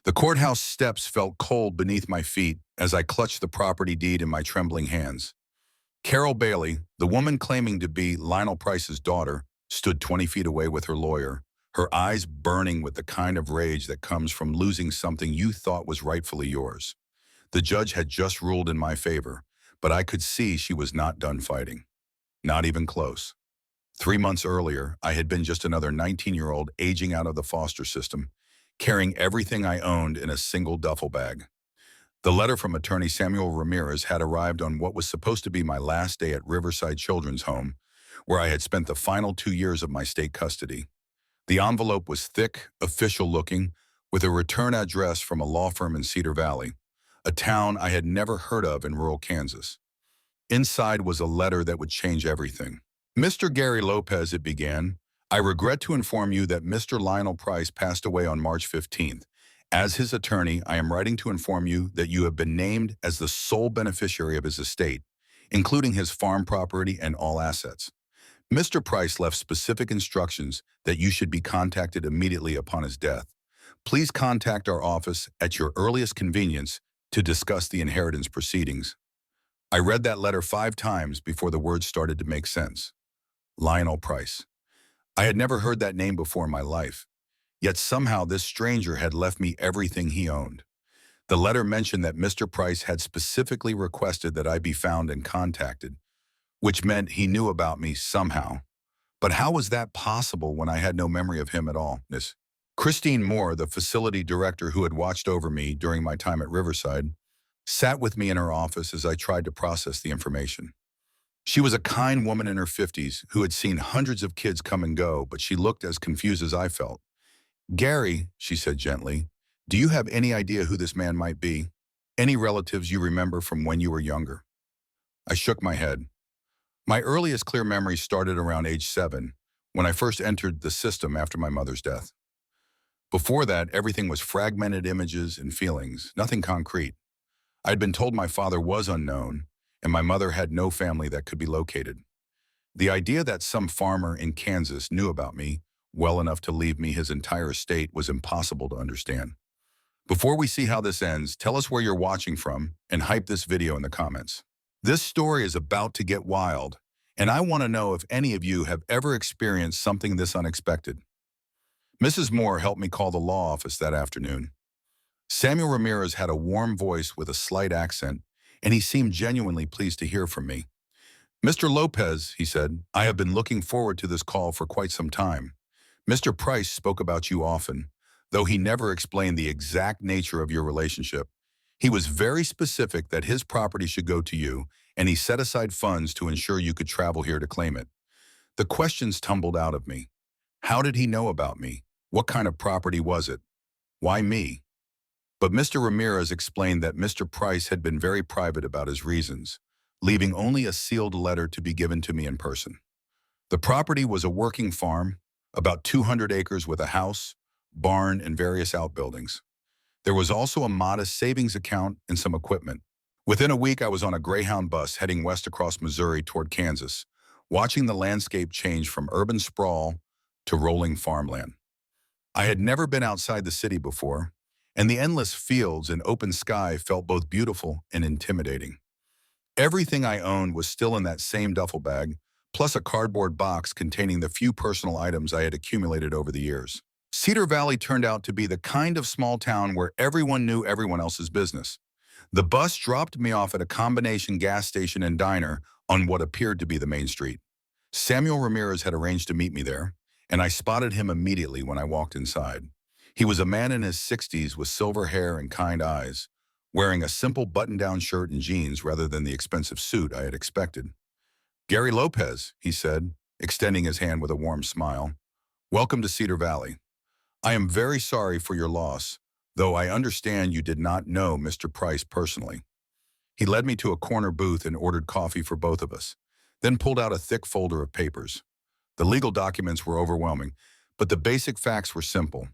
The courthouse steps felt cold beneath my feet as I clutched the property deed in my trembling hands. Carol Bailey, the woman claiming to be Lionel Price's daughter, stood 20 feet away with her lawyer, her eyes burning with the kind of rage that comes from losing something you thought was rightfully yours. The judge had just ruled in my favor, but I could see she was not done fighting. Not even close. 3 months earlier, I had been just another 19-year-old aging out of the foster system, carrying everything I owned in a single duffel bag. The letter from attorney Samuel Ramirez had arrived on what was supposed to be my last day at Riverside Children's Home, where I had spent the final 2 years of my state custody. The envelope was thick, official-looking, with a return address from a law firm in Cedar Valley, a town I had never heard of in rural Kansas. Inside was a letter that would change everything. Mr. Gary Lopez, it began, I regret to inform you that Mr. Lionel Price passed away on March 15th. As his attorney, I am writing to inform you that you have been named as the sole beneficiary of his estate, including his farm property and all assets. Mr. Price left specific instructions that you should be contacted immediately upon his death. Please contact our office at your earliest convenience to discuss the inheritance proceedings. I read that letter 5 times before the words started to make sense. Lionel Price. I had never heard that name before in my life, yet somehow this stranger had left me everything he owned. The letter mentioned that Mr. Price had specifically requested that I be found and contacted, which meant he knew about me somehow. But how was that possible when I had no memory of him at all? Miss Christine Moore, the facility director who had watched over me during my time at Riverside, sat with me in her office as I tried to process the information. She was a kind woman in her 50s who had seen hundreds of kids come and go, but she looked as confused as I felt. Gary, she said gently, do you have any idea who this man might be? Any relatives you remember from when you were younger? I shook my head. My earliest clear memories started around age 7, when I first entered the system after my mother's death. Before that, everything was fragmented images and feelings, nothing concrete. I had been told my father was unknown, and my mother had no family that could be located. The idea that some farmer in Kansas knew about me well enough to leave me his entire estate was impossible to understand. Before we see how this ends, tell us where you're watching from and hype this video in the comments. This story is about to get wild, and I want to know if any of you have ever experienced something this unexpected. Mrs. Moore helped me call the law office that afternoon. Samuel Ramirez had a warm voice with a slight accent, and he seemed genuinely pleased to hear from me. Mr. Lopez, he said, I have been looking forward to this call for quite some time. Mr. Price spoke about you often, though he never explained the exact nature of your relationship. He was very specific that his property should go to you, and he set aside funds to ensure you could travel here to claim it. The questions tumbled out of me. How did he know about me? What kind of property was it? Why me? But Mr. Ramirez explained that Mr. Price had been very private about his reasons, leaving only a sealed letter to be given to me in person. The property was a working farm, about 200 acres with a house, barn, and various outbuildings. There was also a modest savings account and some equipment. Within a week, I was on a Greyhound bus heading west across Missouri toward Kansas, watching the landscape change from urban sprawl to rolling farmland. I had never been outside the city before, and the endless fields and open sky felt both beautiful and intimidating. Everything I owned was still in that same duffel bag, plus a cardboard box containing the few personal items I had accumulated over the years. Cedar Valley turned out to be the kind of small town where everyone knew everyone else's business. The bus dropped me off at a combination gas station and diner on what appeared to be the main street. Samuel Ramirez had arranged to meet me there, and I spotted him immediately when I walked inside. He was a man in his 60s with silver hair and kind eyes, wearing a simple button-down shirt and jeans rather than the expensive suit I had expected. Gary Lopez, he said, extending his hand with a warm smile. Welcome to Cedar Valley. I am very sorry for your loss, though I understand you did not know Mr. Price personally. He led me to a corner booth and ordered coffee for both of us, then pulled out a thick folder of papers. The legal documents were overwhelming, but the basic facts were simple.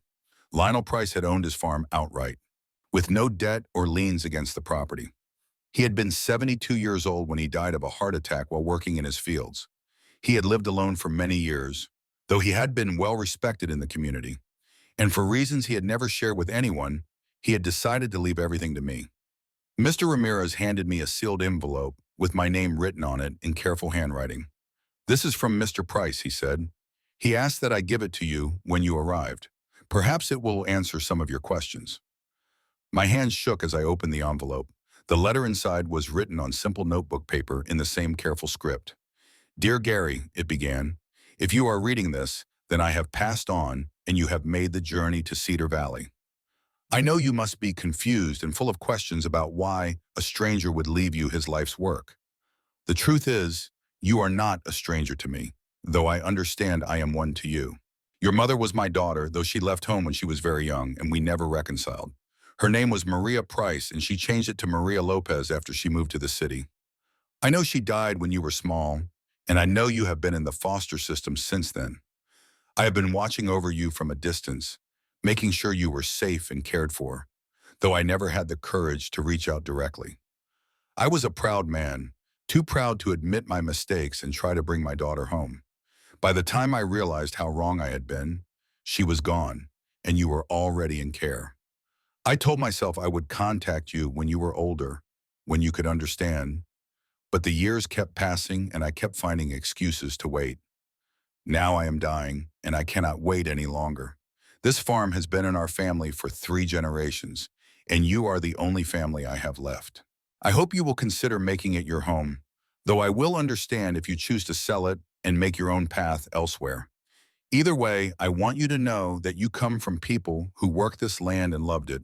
Lionel Price had owned his farm outright, with no debt or liens against the property. He had been 72 years old when he died of a heart attack while working in his fields. He had lived alone for many years, though he had been well respected in the community. And for reasons he had never shared with anyone, He had decided to leave everything to me. Mr. Ramirez handed me a sealed envelope with my name written on it in careful handwriting. "This is from Mr. Price," he said. "He asked that I give it to you when you arrived. Perhaps it will answer some of your questions." My hands shook as I opened the envelope. The letter inside was written on simple notebook paper in the same careful script. "Dear Gary," it began, "if you are reading this, then I have passed on and you have made the journey to Cedar Valley. I know you must be confused and full of questions about why a stranger would leave you his life's work. The truth is, you are not a stranger to me, though I understand I am one to you. Your mother was my daughter, though she left home when she was very young, and we never reconciled. Her name was Maria Price, and she changed it to Maria Lopez after she moved to the city. I know she died when you were small, and I know you have been in the foster system since then. I have been watching over you from a distance, making sure you were safe and cared for, though I never had the courage to reach out directly. I was a proud man, too proud to admit my mistakes and try to bring my daughter home. By the time I realized how wrong I had been, she was gone, and you were already in care. I told myself I would contact you when you were older, when you could understand, but the years kept passing and I kept finding excuses to wait. Now I am dying, and I cannot wait any longer. This farm has been in our family for 3 generations, and you are the only family I have left. I hope you will consider making it your home, though I will understand if you choose to sell it and make your own path elsewhere. Either way, I want you to know that you come from people who worked this land and loved it,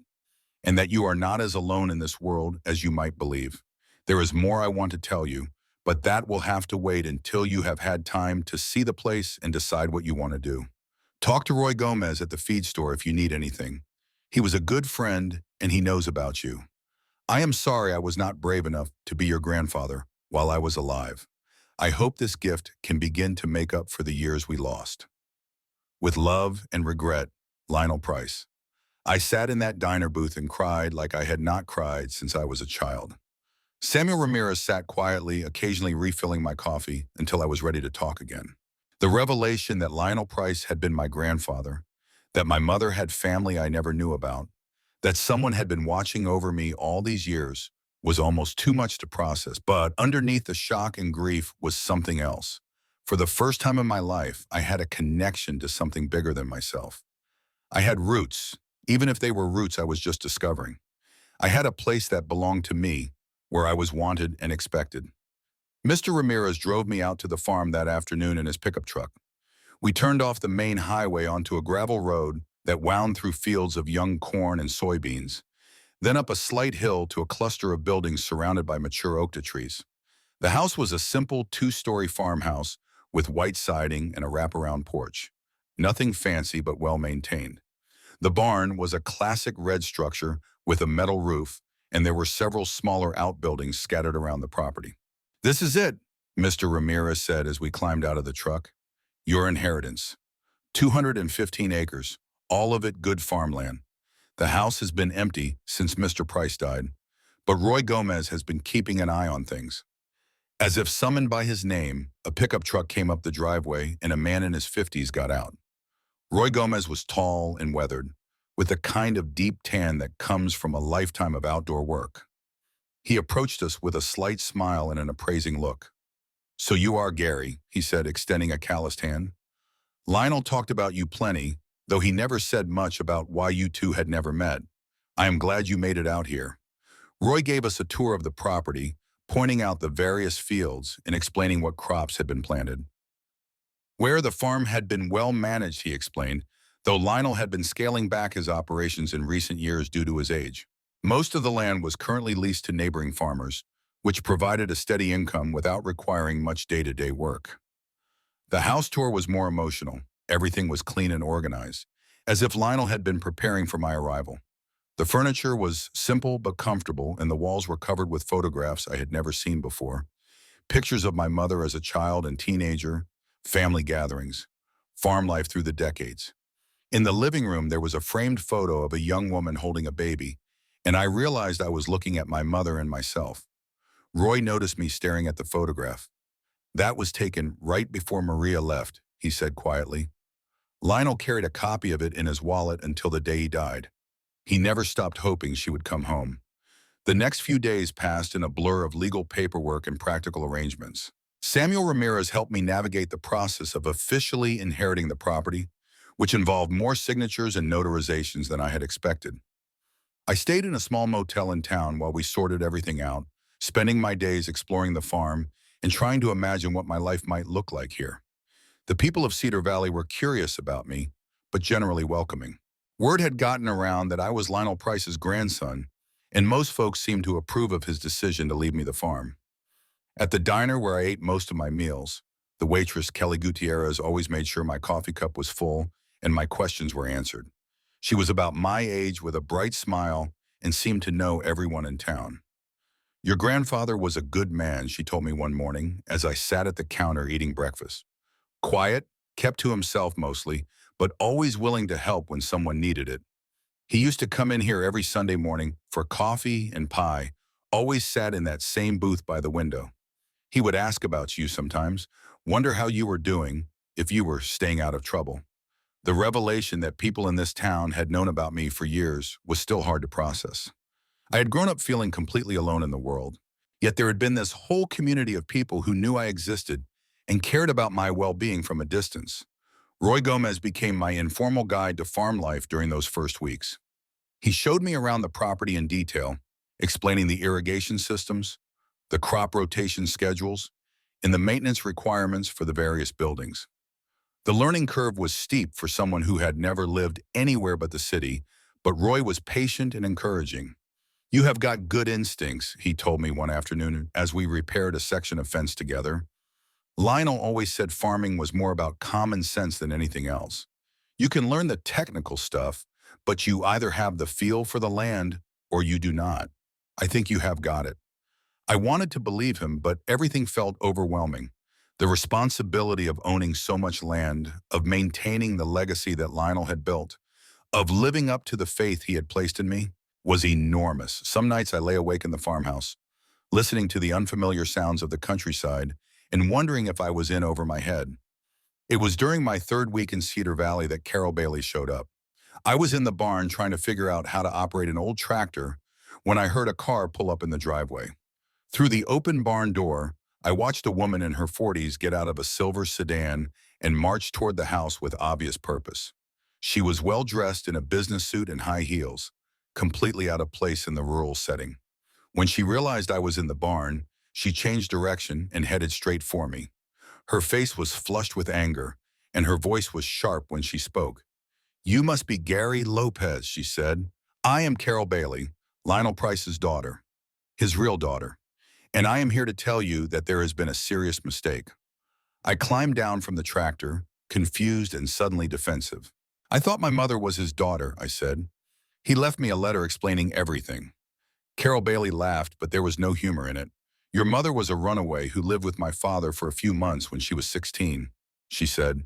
and that you are not as alone in this world as you might believe. There is more I want to tell you, but that will have to wait until you have had time to see the place and decide what you want to do. Talk to Roy Gomez at the feed store if you need anything. He was a good friend, and he knows about you. I am sorry I was not brave enough to be your grandfather while I was alive. I hope this gift can begin to make up for the years we lost. With love and regret, Lionel Price. I sat in that diner booth and cried like I had not cried since I was a child. Samuel Ramirez sat quietly, occasionally refilling my coffee until I was ready to talk again. The revelation that Lionel Price had been my grandfather, that my mother had family I never knew about, that someone had been watching over me all these years was almost too much to process, but underneath the shock and grief was something else. For the first time in my life, I had a connection to something bigger than myself. I had roots, even if they were roots I was just discovering. I had a place that belonged to me, where I was wanted and expected. Mr. Ramirez drove me out to the farm that afternoon in his pickup truck. We turned off the main highway onto a gravel road that wound through fields of young corn and soybeans, then up a slight hill to a cluster of buildings surrounded by mature oak trees. The house was a simple 2-story farmhouse with white siding and a wraparound porch. Nothing fancy but well-maintained. The barn was a classic red structure with a metal roof, and there were several smaller outbuildings scattered around the property. "This is it," Mr. Ramirez said as we climbed out of the truck. "Your inheritance. 215 acres, all of it good farmland. The house has been empty since Mr. Price died, but Roy Gomez has been keeping an eye on things." As if summoned by his name, a pickup truck came up the driveway and a man in his 50s got out. Roy Gomez was tall and weathered, with the kind of deep tan that comes from a lifetime of outdoor work. He approached us with a slight smile and an appraising look. "So you are Gary," he said, extending a calloused hand. "Lionel talked about you plenty, though he never said much about why you two had never met. I am glad you made it out here." Roy gave us a tour of the property, pointing out the various fields and explaining what crops had been planted. Where the farm had been well managed, he explained, though Lionel had been scaling back his operations in recent years due to his age. Most of the land was currently leased to neighboring farmers, which provided a steady income without requiring much day-to-day work. The house tour was more emotional. Everything was clean and organized, as if Lionel had been preparing for my arrival. The furniture was simple but comfortable, and the walls were covered with photographs I had never seen before. Pictures of my mother as a child and teenager, family gatherings, farm life through the decades. In the living room, there was a framed photo of a young woman holding a baby, and I realized I was looking at my mother and myself. Roy noticed me staring at the photograph. "That was taken right before Maria left," he said quietly. "Lionel carried a copy of it in his wallet until the day he died. He never stopped hoping she would come home. The next few days passed in a blur of legal paperwork and practical arrangements. Samuel Ramirez helped me navigate the process of officially inheriting the property, which involved more signatures and notarizations than I had expected. I stayed in a small motel in town while we sorted everything out, spending my days exploring the farm and trying to imagine what my life might look like here. The people of Cedar Valley were curious about me, but generally welcoming. Word had gotten around that I was Lionel Price's grandson, and most folks seemed to approve of his decision to leave me the farm. At the diner where I ate most of my meals, the waitress, Kelly Gutierrez, always made sure my coffee cup was full and my questions were answered. She was about my age with a bright smile and seemed to know everyone in town. "Your grandfather was a good man," she told me one morning as I sat at the counter eating breakfast. "Quiet, kept to himself mostly, but always willing to help when someone needed it. He used to come in here every Sunday morning for coffee and pie, always sat in that same booth by the window. He would ask about you sometimes, wonder how you were doing, if you were staying out of trouble." The revelation that people in this town had known about me for years was still hard to process. I had grown up feeling completely alone in the world, yet there had been this whole community of people who knew I existed and cared about my well-being from a distance. Roy Gomez became my informal guide to farm life during those first weeks. He showed me around the property in detail, explaining the irrigation systems, the crop rotation schedules, and the maintenance requirements for the various buildings. The learning curve was steep for someone who had never lived anywhere but the city, but Roy was patient and encouraging. "You have got good instincts," he told me one afternoon as we repaired a section of fence together. "Lionel always said farming was more about common sense than anything else. You can learn the technical stuff, but you either have the feel for the land or you do not. I think you have got it." I wanted to believe him, but everything felt overwhelming. The responsibility of owning so much land, of maintaining the legacy that Lionel had built, of living up to the faith he had placed in me, was enormous. Some nights I lay awake in the farmhouse, listening to the unfamiliar sounds of the countryside and wondering if I was in over my head. It was during my third week in Cedar Valley that Carol Bailey showed up. I was in the barn trying to figure out how to operate an old tractor when I heard a car pull up in the driveway. Through the open barn door, I watched a woman in her 40s get out of a silver sedan and march toward the house with obvious purpose. She was well-dressed in a business suit and high heels, completely out of place in the rural setting. When she realized I was in the barn, she changed direction and headed straight for me. Her face was flushed with anger, and her voice was sharp when she spoke. "You must be Gary Lopez," she said. "I am Carol Bailey, Lionel Price's daughter, his real daughter, and I am here to tell you that there has been a serious mistake." I climbed down from the tractor, confused and suddenly defensive. "I thought my mother was his daughter," I said. "He left me a letter explaining everything." Carol Bailey laughed, but there was no humor in it. "Your mother was a runaway who lived with my father for a few months when she was 16, she said.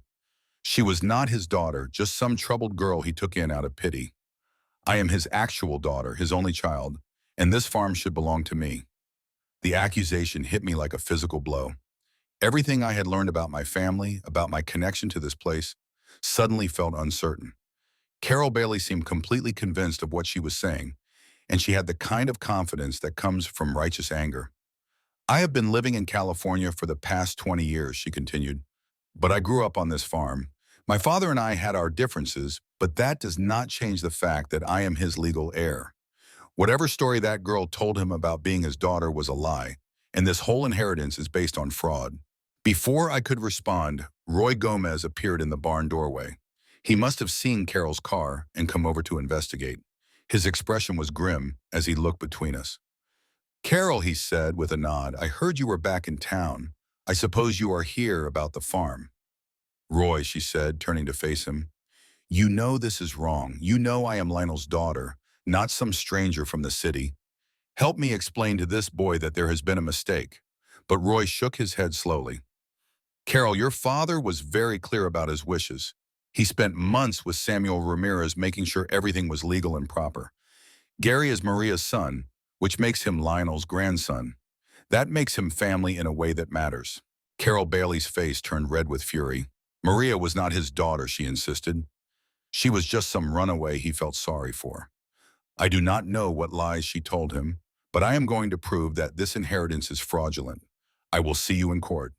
"She was not his daughter, just some troubled girl he took in out of pity. I am his actual daughter, his only child, and this farm should belong to me." The accusation hit me like a physical blow. Everything I had learned about my family, about my connection to this place, suddenly felt uncertain. Carol Bailey seemed completely convinced of what she was saying, and she had the kind of confidence that comes from righteous anger. "I have been living in California for the past 20 years, she continued, "but I grew up on this farm. My father and I had our differences, but that does not change the fact that I am his legal heir. Whatever story that girl told him about being his daughter was a lie, and this whole inheritance is based on fraud." Before I could respond, Roy Gomez appeared in the barn doorway. He must have seen Carol's car and come over to investigate. His expression was grim as he looked between us. "Carol," he said with a nod, "I heard you were back in town. I suppose you are here about the farm." "Roy," she said, turning to face him, "you know this is wrong. You know I am Lionel's daughter, not some stranger from the city. Help me explain to this boy that there has been a mistake." But Roy shook his head slowly. "Carol, your father was very clear about his wishes. He spent months with Samuel Ramirez making sure everything was legal and proper. Gary is Maria's son, which makes him Lionel's grandson. That makes him family in a way that matters." Carol Bailey's face turned red with fury. Maria was not his daughter, she insisted. She was just some runaway he felt sorry for. I do not know what lies she told him, but I am going to prove that this inheritance is fraudulent. I will see you in court.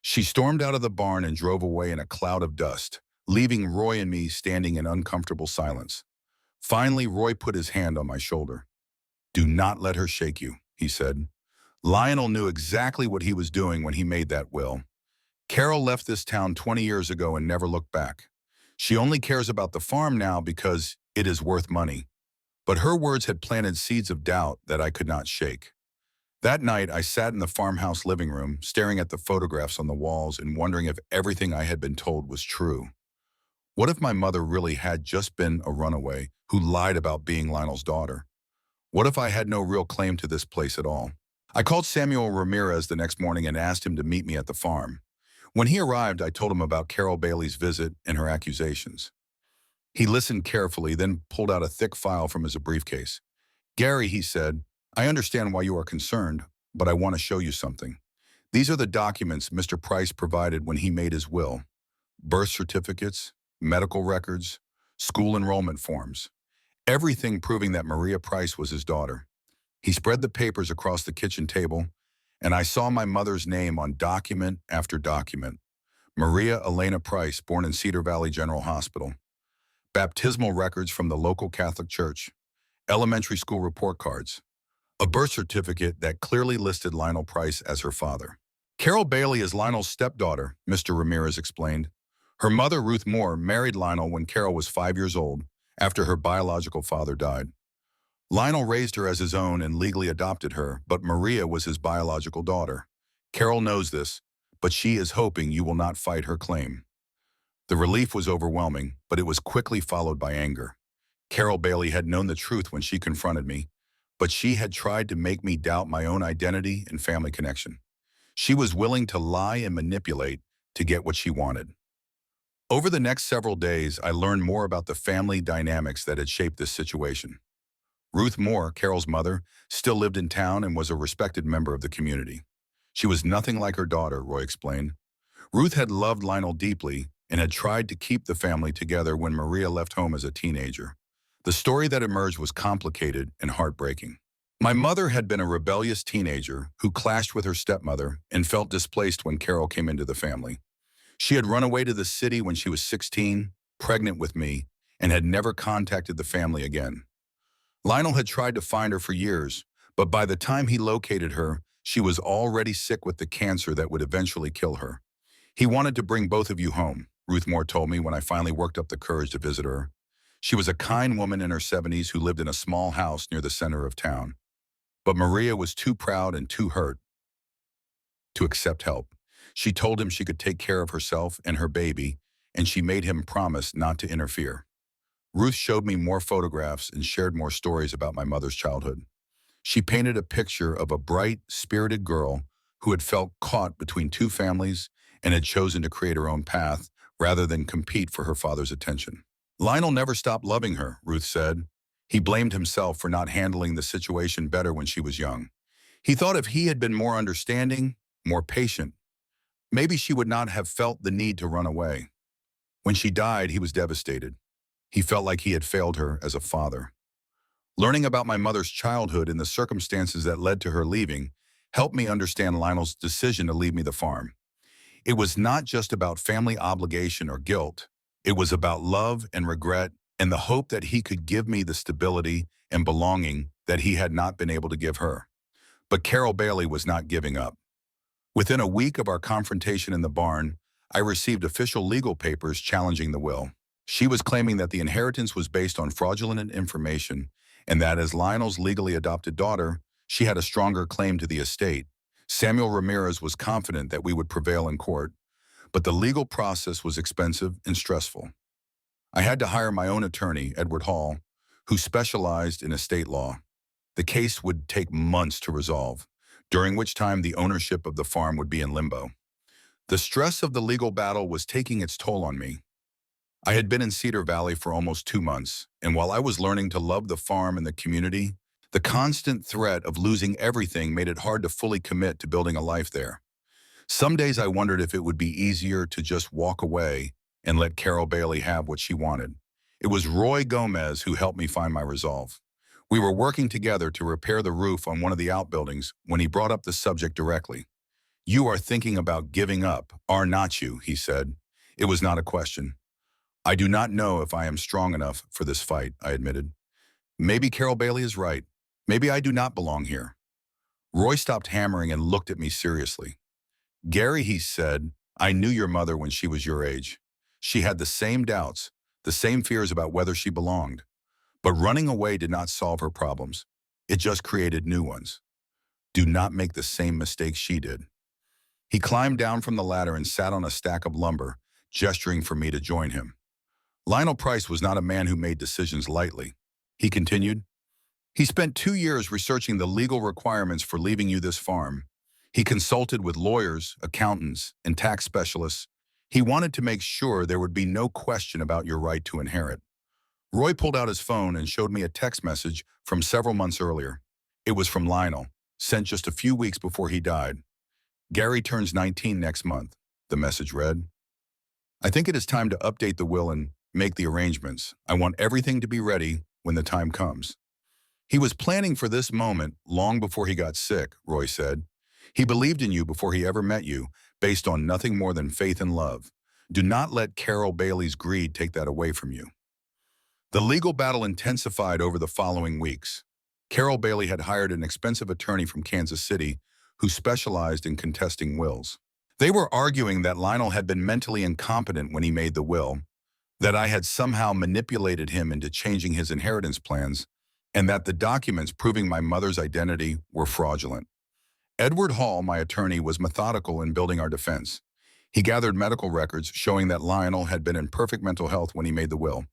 She stormed out of the barn and drove away in a cloud of dust, leaving Roy and me standing in uncomfortable silence. Finally, Roy put his hand on my shoulder. "Do not let her shake you," he said. "Lionel knew exactly what he was doing when he made that will. Carol left this town 20 years ago and never looked back. She only cares about the farm now because it is worth money." But her words had planted seeds of doubt that I could not shake. That night, I sat in the farmhouse living room, staring at the photographs on the walls and wondering if everything I had been told was true. What if my mother really had just been a runaway who lied about being Lionel's daughter? What if I had no real claim to this place at all? I called Samuel Ramirez the next morning and asked him to meet me at the farm. When he arrived, I told him about Carol Bailey's visit and her accusations. He listened carefully, then pulled out a thick file from his briefcase. "Gary," he said, "I understand why you are concerned, but I want to show you something. These are the documents Mr. Price provided when he made his will. Birth certificates, medical records, school enrollment forms. Everything proving that Maria Price was his daughter." He spread the papers across the kitchen table, and I saw my mother's name on document after document. Maria Elena Price, born in Cedar Valley General Hospital. Baptismal records from the local Catholic church. Elementary school report cards. A birth certificate that clearly listed Lionel Price as her father. "Carol Bailey is Lionel's stepdaughter," Mr. Ramirez explained. "Her mother, Ruth Moore, married Lionel when Carol was 5 years old, after her biological father died. Lionel raised her as his own and legally adopted her, but Maria was his biological daughter. Carol knows this, but she is hoping you will not fight her claim." The relief was overwhelming, but it was quickly followed by anger. Carol Bailey had known the truth when she confronted me, but she had tried to make me doubt my own identity and family connection. She was willing to lie and manipulate to get what she wanted. Over the next several days, I learned more about the family dynamics that had shaped this situation. Ruth Moore, Carol's mother, still lived in town and was a respected member of the community. She was nothing like her daughter, Roy explained. Ruth had loved Lionel deeply and had tried to keep the family together when Maria left home as a teenager. The story that emerged was complicated and heartbreaking. My mother had been a rebellious teenager who clashed with her stepmother and felt displaced when Carol came into the family. She had run away to the city when she was 16, pregnant with me, and had never contacted the family again. Lionel had tried to find her for years, but by the time he located her, she was already sick with the cancer that would eventually kill her. "He wanted to bring both of you home," Ruth Moore told me when I finally worked up the courage to visit her. She was a kind woman in her 70s who lived in a small house near the center of town. But Maria was too proud and too hurt to accept help. She told him she could take care of herself and her baby, and she made him promise not to interfere. Ruth showed me more photographs and shared more stories about my mother's childhood. She painted a picture of a bright, spirited girl who had felt caught between two families and had chosen to create her own path rather than compete for her father's attention. "Lionel never stopped loving her," Ruth said. "He blamed himself for not handling the situation better when she was young. He thought if he had been more understanding, more patient, maybe she would not have felt the need to run away. When she died, he was devastated. He felt like he had failed her as a father." Learning about my mother's childhood and the circumstances that led to her leaving helped me understand Lionel's decision to leave me the farm. It was not just about family obligation or guilt. It was about love and regret and the hope that he could give me the stability and belonging that he had not been able to give her. But Carol Bailey was not giving up. Within a week of our confrontation in the barn, I received official legal papers challenging the will. She was claiming that the inheritance was based on fraudulent information and that as Lionel's legally adopted daughter, she had a stronger claim to the estate. Samuel Ramirez was confident that we would prevail in court, but the legal process was expensive and stressful. I had to hire my own attorney, Edward Hall, who specialized in estate law. The case would take months to resolve, during which time the ownership of the farm would be in limbo. The stress of the legal battle was taking its toll on me. I had been in Cedar Valley for almost 2 months, and while I was learning to love the farm and the community, the constant threat of losing everything made it hard to fully commit to building a life there. Some days I wondered if it would be easier to just walk away and let Carol Bailey have what she wanted. It was Roy Gomez who helped me find my resolve. We were working together to repair the roof on one of the outbuildings when he brought up the subject directly. "You are thinking about giving up, are not you?" he said. It was not a question. "I do not know if I am strong enough for this fight," I admitted. "Maybe Carol Bailey is right. Maybe I do not belong here." Roy stopped hammering and looked at me seriously. "Gary," he said, "I knew your mother when she was your age. She had the same doubts, the same fears about whether she belonged. But running away did not solve her problems. It just created new ones. Do not make the same mistake she did." He climbed down from the ladder and sat on a stack of lumber, gesturing for me to join him. "Lionel Price was not a man who made decisions lightly," he continued. "He spent 2 years researching the legal requirements for leaving you this farm. He consulted with lawyers, accountants, and tax specialists. He wanted to make sure there would be no question about your right to inherit." Roy pulled out his phone and showed me a text message from several months earlier. It was from Lionel, sent just a few weeks before he died. "Gary turns 19 next month," the message read. "I think it is time to update the will and make the arrangements. I want everything to be ready when the time comes." He was planning for this moment long before he got sick, Roy said. He believed in you before he ever met you, based on nothing more than faith and love. Do not let Carol Bailey's greed take that away from you. The legal battle intensified over the following weeks. Carol Bailey had hired an expensive attorney from Kansas City who specialized in contesting wills. They were arguing that Lionel had been mentally incompetent when he made the will, that I had somehow manipulated him into changing his inheritance plans, and that the documents proving my mother's identity were fraudulent. Edward Hall, my attorney, was methodical in building our defense. He gathered medical records showing that Lionel had been in perfect mental health when he made the will.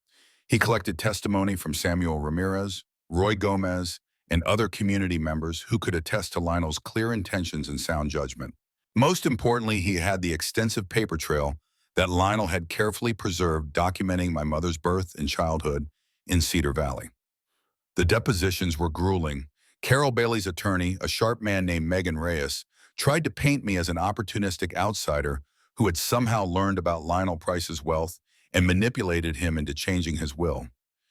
He collected testimony from Samuel Ramirez, Roy Gomez, and other community members who could attest to Lionel's clear intentions and sound judgment. Most importantly, he had the extensive paper trail that Lionel had carefully preserved documenting my mother's birth and childhood in Cedar Valley. The depositions were grueling. Carol Bailey's attorney, a sharp man named Megan Reyes, tried to paint me as an opportunistic outsider who had somehow learned about Lionel Price's wealth and manipulated him into changing his will.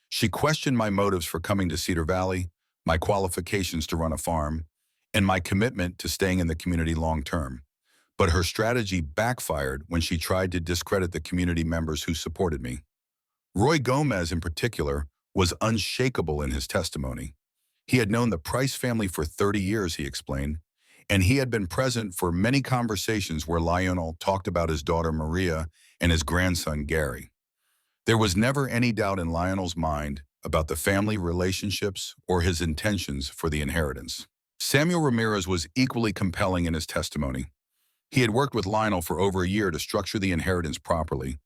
She questioned my motives for coming to Cedar Valley, my qualifications to run a farm, and my commitment to staying in the community long term. But her strategy backfired when she tried to discredit the community members who supported me. Roy Gomez, in particular, was unshakable in his testimony. He had known the Price family for 30 years, he explained, and he had been present for many conversations where Lionel talked about his daughter Maria and his grandson Gary. There was never any doubt in Lionel's mind about the family relationships or his intentions for the inheritance. Samuel Ramirez was equally compelling in his testimony. He had worked with Lionel for over a year to structure the inheritance properly,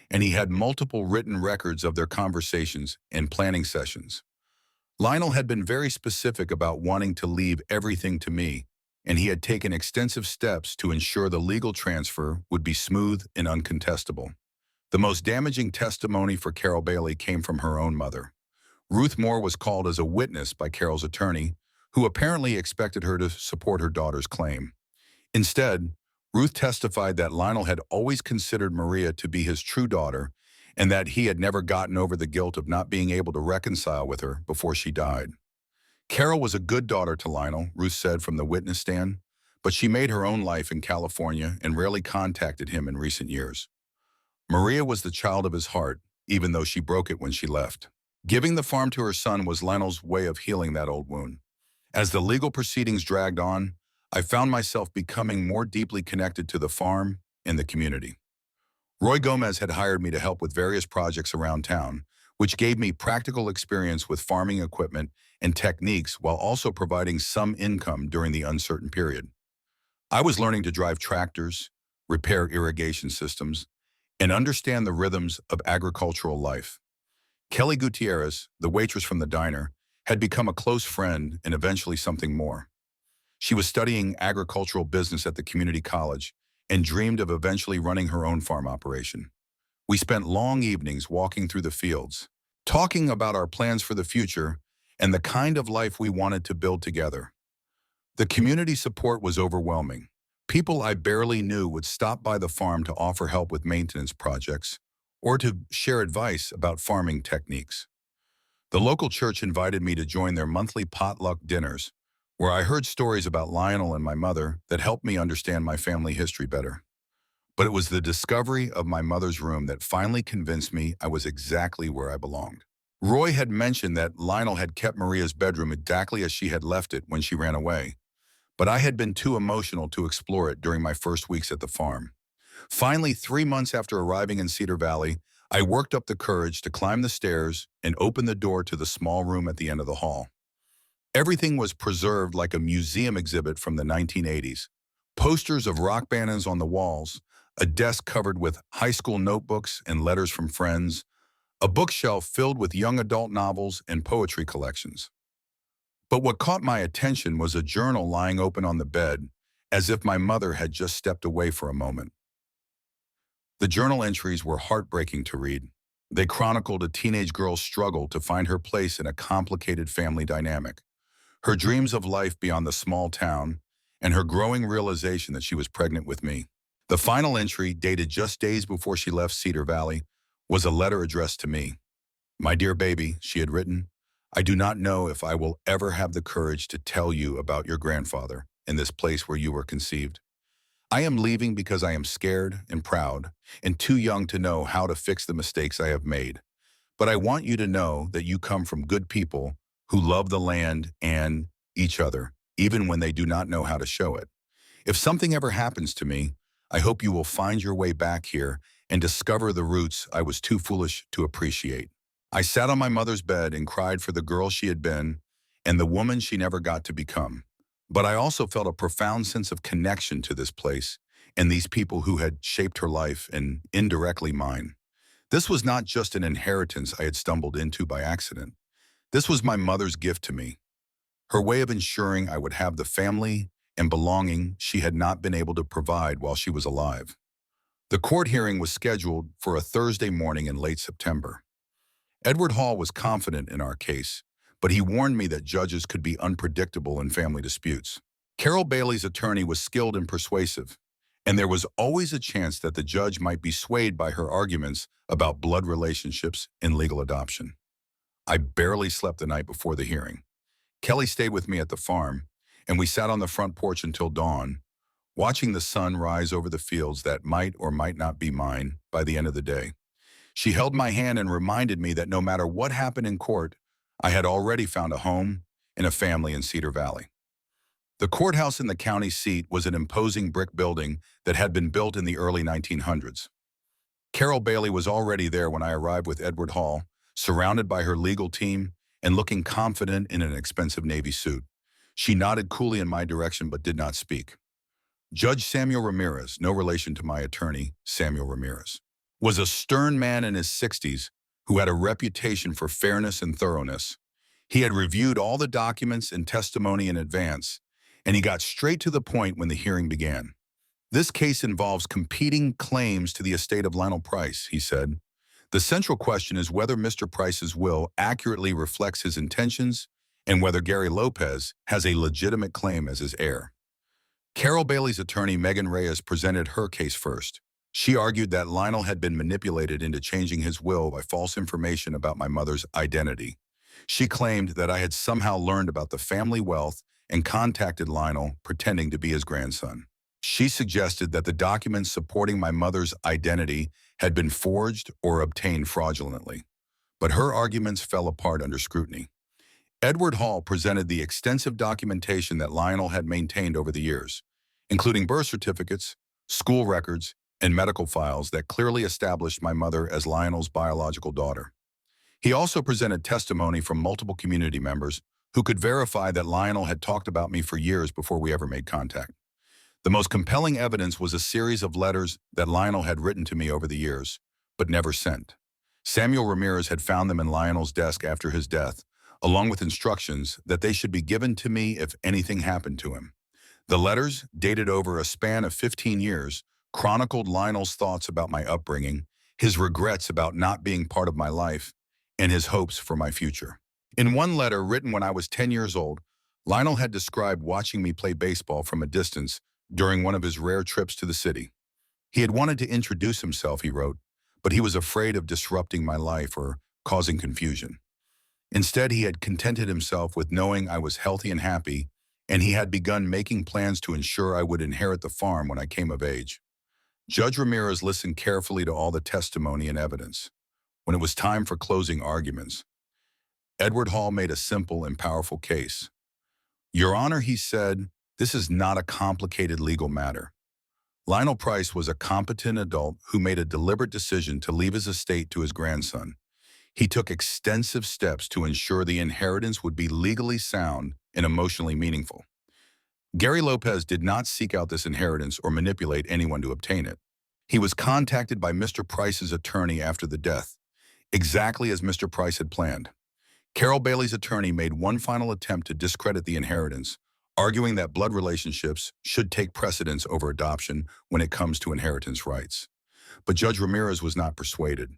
and he had multiple written records of their conversations and planning sessions. Lionel had been very specific about wanting to leave everything to me, and he had taken extensive steps to ensure the legal transfer would be smooth and uncontestable. The most damaging testimony for Carol Bailey came from her own mother. Ruth Moore was called as a witness by Carol's attorney, who apparently expected her to support her daughter's claim. Instead, Ruth testified that Lionel had always considered Maria to be his true daughter and that he had never gotten over the guilt of not being able to reconcile with her before she died. Carol was a good daughter to Lionel, Ruth said from the witness stand, but she made her own life in California and rarely contacted him in recent years. Maria was the child of his heart, even though she broke it when she left. Giving the farm to her son was Lionel's way of healing that old wound. As the legal proceedings dragged on, I found myself becoming more deeply connected to the farm and the community. Roy Gomez had hired me to help with various projects around town, which gave me practical experience with farming equipment and techniques while also providing some income during the uncertain period. I was learning to drive tractors, repair irrigation systems, and understand the rhythms of agricultural life. Kelly Gutierrez, the waitress from the diner, had become a close friend and eventually something more. She was studying agricultural business at the community college and dreamed of eventually running her own farm operation. We spent long evenings walking through the fields, talking about our plans for the future and the kind of life we wanted to build together. The community support was overwhelming. People I barely knew would stop by the farm to offer help with maintenance projects or to share advice about farming techniques. The local church invited me to join their monthly potluck dinners, where I heard stories about Lionel and my mother that helped me understand my family history better. But it was the discovery of my mother's room that finally convinced me I was exactly where I belonged. Roy had mentioned that Lionel had kept Maria's bedroom exactly as she had left it when she ran away, but I had been too emotional to explore it during my first weeks at the farm. Finally, 3 months after arriving in Cedar Valley, I worked up the courage to climb the stairs and open the door to the small room at the end of the hall. Everything was preserved like a museum exhibit from the 1980s. Posters of rock bands on the walls, a desk covered with high school notebooks and letters from friends, a bookshelf filled with young adult novels and poetry collections. But what caught my attention was a journal lying open on the bed, as if my mother had just stepped away for a moment. The journal entries were heartbreaking to read. They chronicled a teenage girl's struggle to find her place in a complicated family dynamic, her dreams of life beyond the small town, and her growing realization that she was pregnant with me. The final entry, dated just days before she left Cedar Valley, was a letter addressed to me. "My dear baby," she had written, "I do not know if I will ever have the courage to tell you about your grandfather in this place where you were conceived. I am leaving because I am scared and proud and too young to know how to fix the mistakes I have made. But I want you to know that you come from good people who love the land and each other, even when they do not know how to show it. If something ever happens to me, I hope you will find your way back here and discover the roots I was too foolish to appreciate." I sat on my mother's bed and cried for the girl she had been and the woman she never got to become. But I also felt a profound sense of connection to this place and these people who had shaped her life and indirectly mine. This was not just an inheritance I had stumbled into by accident. This was my mother's gift to me, her way of ensuring I would have the family and belonging she had not been able to provide while she was alive. The court hearing was scheduled for a Thursday morning in late September. Edward Hall was confident in our case, but he warned me that judges could be unpredictable in family disputes. Carol Bailey's attorney was skilled and persuasive, and there was always a chance that the judge might be swayed by her arguments about blood relationships and legal adoption. I barely slept the night before the hearing. Kelly stayed with me at the farm, and we sat on the front porch until dawn, watching the sun rise over the fields that might or might not be mine by the end of the day. She held my hand and reminded me that no matter what happened in court, I had already found a home and a family in Cedar Valley. The courthouse in the county seat was an imposing brick building that had been built in the early 1900s. Carol Bailey was already there when I arrived with Edward Hall, surrounded by her legal team and looking confident in an expensive Navy suit. She nodded coolly in my direction but did not speak. Judge Samuel Ramirez, no relation to my attorney, Samuel Ramirez, was a stern man in his 60s who had a reputation for fairness and thoroughness. He had reviewed all the documents and testimony in advance, and he got straight to the point when the hearing began. "This case involves competing claims to the estate of Lionel Price," he said. "The central question is whether Mr. Price's will accurately reflects his intentions and whether Gary Lopez has a legitimate claim as his heir." Carol Bailey's attorney, Megan Reyes, presented her case first. She argued that Lionel had been manipulated into changing his will by false information about my mother's identity. She claimed that I had somehow learned about the family wealth and contacted Lionel pretending to be his grandson. She suggested that the documents supporting my mother's identity had been forged or obtained fraudulently. But her arguments fell apart under scrutiny. Edward Hall presented the extensive documentation that Lionel had maintained over the years, including birth certificates, school records, and medical files that clearly established my mother as Lionel's biological daughter. He also presented testimony from multiple community members who could verify that Lionel had talked about me for years before we ever made contact. The most compelling evidence was a series of letters that Lionel had written to me over the years, but never sent. Samuel Ramirez had found them in Lionel's desk after his death, along with instructions that they should be given to me if anything happened to him. The letters, dated over a span of 15 years, chronicled Lionel's thoughts about my upbringing, his regrets about not being part of my life, and his hopes for my future. In one letter written when I was 10 years old, Lionel had described watching me play baseball from a distance during one of his rare trips to the city. He had wanted to introduce himself, he wrote, but he was afraid of disrupting my life or causing confusion. Instead, he had contented himself with knowing I was healthy and happy, and he had begun making plans to ensure I would inherit the farm when I came of age. Judge Ramirez listened carefully to all the testimony and evidence. When it was time for closing arguments, Edward Hall made a simple and powerful case. Your Honor, he said, this is not a complicated legal matter. Lionel Price was a competent adult who made a deliberate decision to leave his estate to his grandson. He took extensive steps to ensure the inheritance would be legally sound and emotionally meaningful. Gary Lopez did not seek out this inheritance or manipulate anyone to obtain it. He was contacted by Mr. Price's attorney after the death, exactly as Mr. Price had planned. Carol Bailey's attorney made one final attempt to discredit the inheritance, arguing that blood relationships should take precedence over adoption when it comes to inheritance rights. But Judge Ramirez was not persuaded.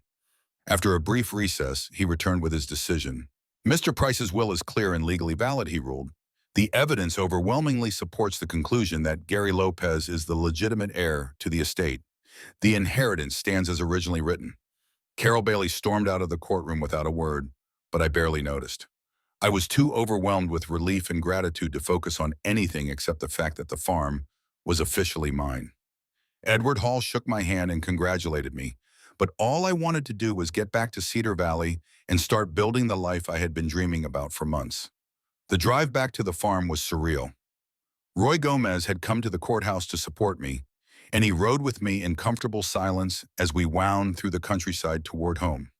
After a brief recess, he returned with his decision. Mr. Price's will is clear and legally valid, he ruled. The evidence overwhelmingly supports the conclusion that Gary Lopez is the legitimate heir to the estate. The inheritance stands as originally written. Carol Bailey stormed out of the courtroom without a word, but I barely noticed. I was too overwhelmed with relief and gratitude to focus on anything except the fact that the farm was officially mine. Edward Hall shook my hand and congratulated me, but all I wanted to do was get back to Cedar Valley and start building the life I had been dreaming about for months. The drive back to the farm was surreal. Roy Gomez had come to the courthouse to support me, and he rode with me in comfortable silence as we wound through the countryside toward home.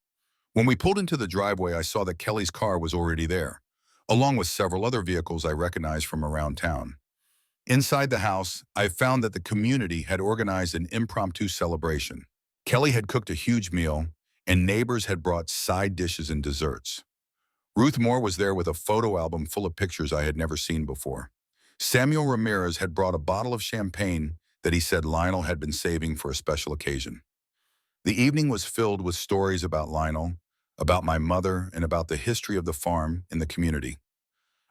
When we pulled into the driveway, I saw that Kelly's car was already there, along with several other vehicles I recognized from around town. Inside the house, I found that the community had organized an impromptu celebration. Kelly had cooked a huge meal, and neighbors had brought side dishes and desserts. Ruth Moore was there with a photo album full of pictures I had never seen before. Samuel Ramirez had brought a bottle of champagne that he said Lionel had been saving for a special occasion. The evening was filled with stories about Lionel, about my mother, and about the history of the farm in the community.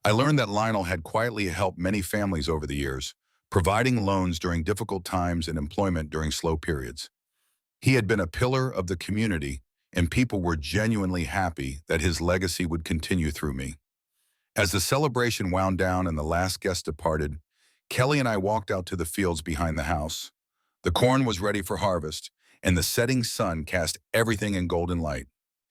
I learned that Lionel had quietly helped many families over the years, providing loans during difficult times and employment during slow periods. He had been a pillar of the community, and people were genuinely happy that his legacy would continue through me. As the celebration wound down and the last guest departed, Kelly and I walked out to the fields behind the house. The corn was ready for harvest, and the setting sun cast everything in golden light.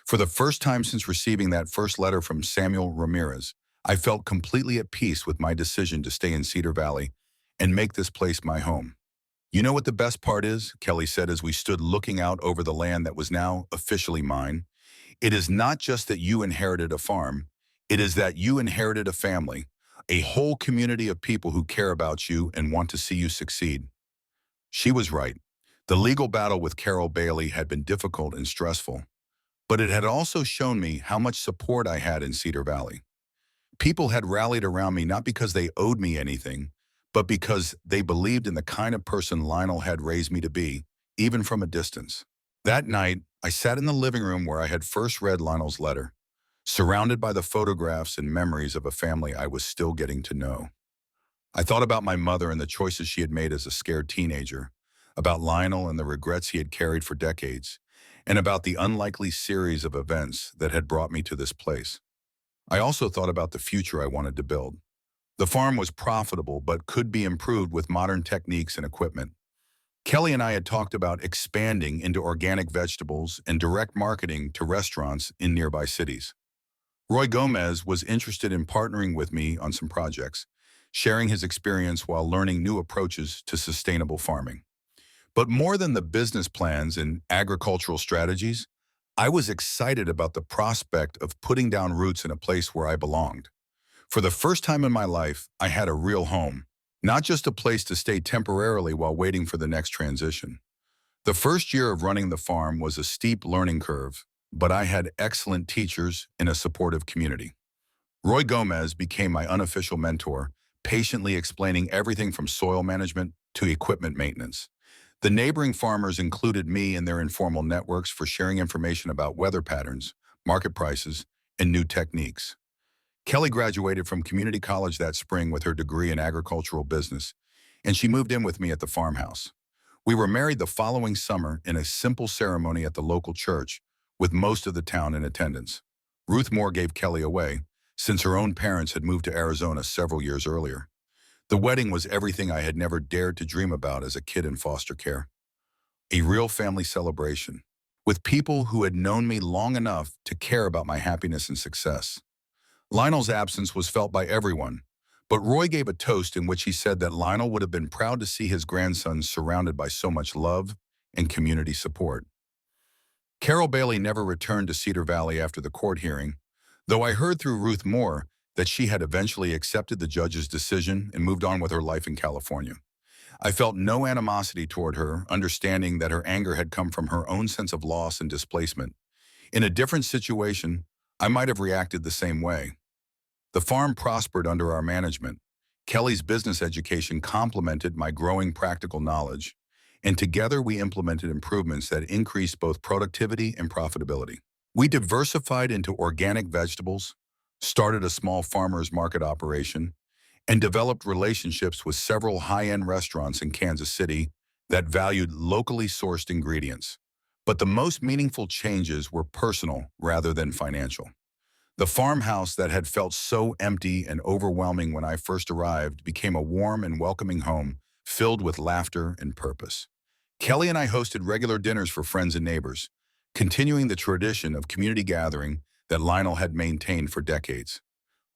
For the first time since receiving that first letter from Samuel Ramirez, I felt completely at peace with my decision to stay in Cedar Valley and make this place my home. You know what the best part is? Kelly said as we stood looking out over the land that was now officially mine. It is not just that you inherited a farm, it is that you inherited a family, a whole community of people who care about you and want to see you succeed. She was right. The legal battle with Carol Bailey had been difficult and stressful, but it had also shown me how much support I had in Cedar Valley. People had rallied around me not because they owed me anything, but because they believed in the kind of person Lionel had raised me to be, even from a distance. That night, I sat in the living room where I had first read Lionel's letter, surrounded by the photographs and memories of a family I was still getting to know. I thought about my mother and the choices she had made as a scared teenager, about Lionel and the regrets he had carried for decades, and about the unlikely series of events that had brought me to this place. I also thought about the future I wanted to build. The farm was profitable but could be improved with modern techniques and equipment. Kelly and I had talked about expanding into organic vegetables and direct marketing to restaurants in nearby cities. Roy Gomez was interested in partnering with me on some projects, sharing his experience while learning new approaches to sustainable farming. But more than the business plans and agricultural strategies, I was excited about the prospect of putting down roots in a place where I belonged. For the first time in my life, I had a real home, not just a place to stay temporarily while waiting for the next transition. The first year of running the farm was a steep learning curve, but I had excellent teachers in a supportive community. Roy Gomez became my unofficial mentor, patiently explaining everything from soil management to equipment maintenance. The neighboring farmers included me in their informal networks for sharing information about weather patterns, market prices, and new techniques. Kelly graduated from community college that spring with her degree in agricultural business, and she moved in with me at the farmhouse. We were married the following summer in a simple ceremony at the local church, with most of the town in attendance. Ruth Moore gave Kelly away, since her own parents had moved to Arizona several years earlier. The wedding was everything I had never dared to dream about as a kid in foster care. A real family celebration, with people who had known me long enough to care about my happiness and success. Lionel's absence was felt by everyone, but Roy gave a toast in which he said that Lionel would have been proud to see his grandson surrounded by so much love and community support. Carol Bailey never returned to Cedar Valley after the court hearing, though I heard through Ruth Moore that she had eventually accepted the judge's decision and moved on with her life in California. I felt no animosity toward her, understanding that her anger had come from her own sense of loss and displacement. In a different situation, I might have reacted the same way. The farm prospered under our management. Kelly's business education complemented my growing practical knowledge, and together we implemented improvements that increased both productivity and profitability. We diversified into organic vegetables, started a small farmers market operation, and developed relationships with several high-end restaurants in Kansas City that valued locally sourced ingredients. But the most meaningful changes were personal rather than financial. The farmhouse that had felt so empty and overwhelming when I first arrived became a warm and welcoming home filled with laughter and purpose. Kelly and I hosted regular dinners for friends and neighbors, continuing the tradition of community gathering that Lionel had maintained for decades.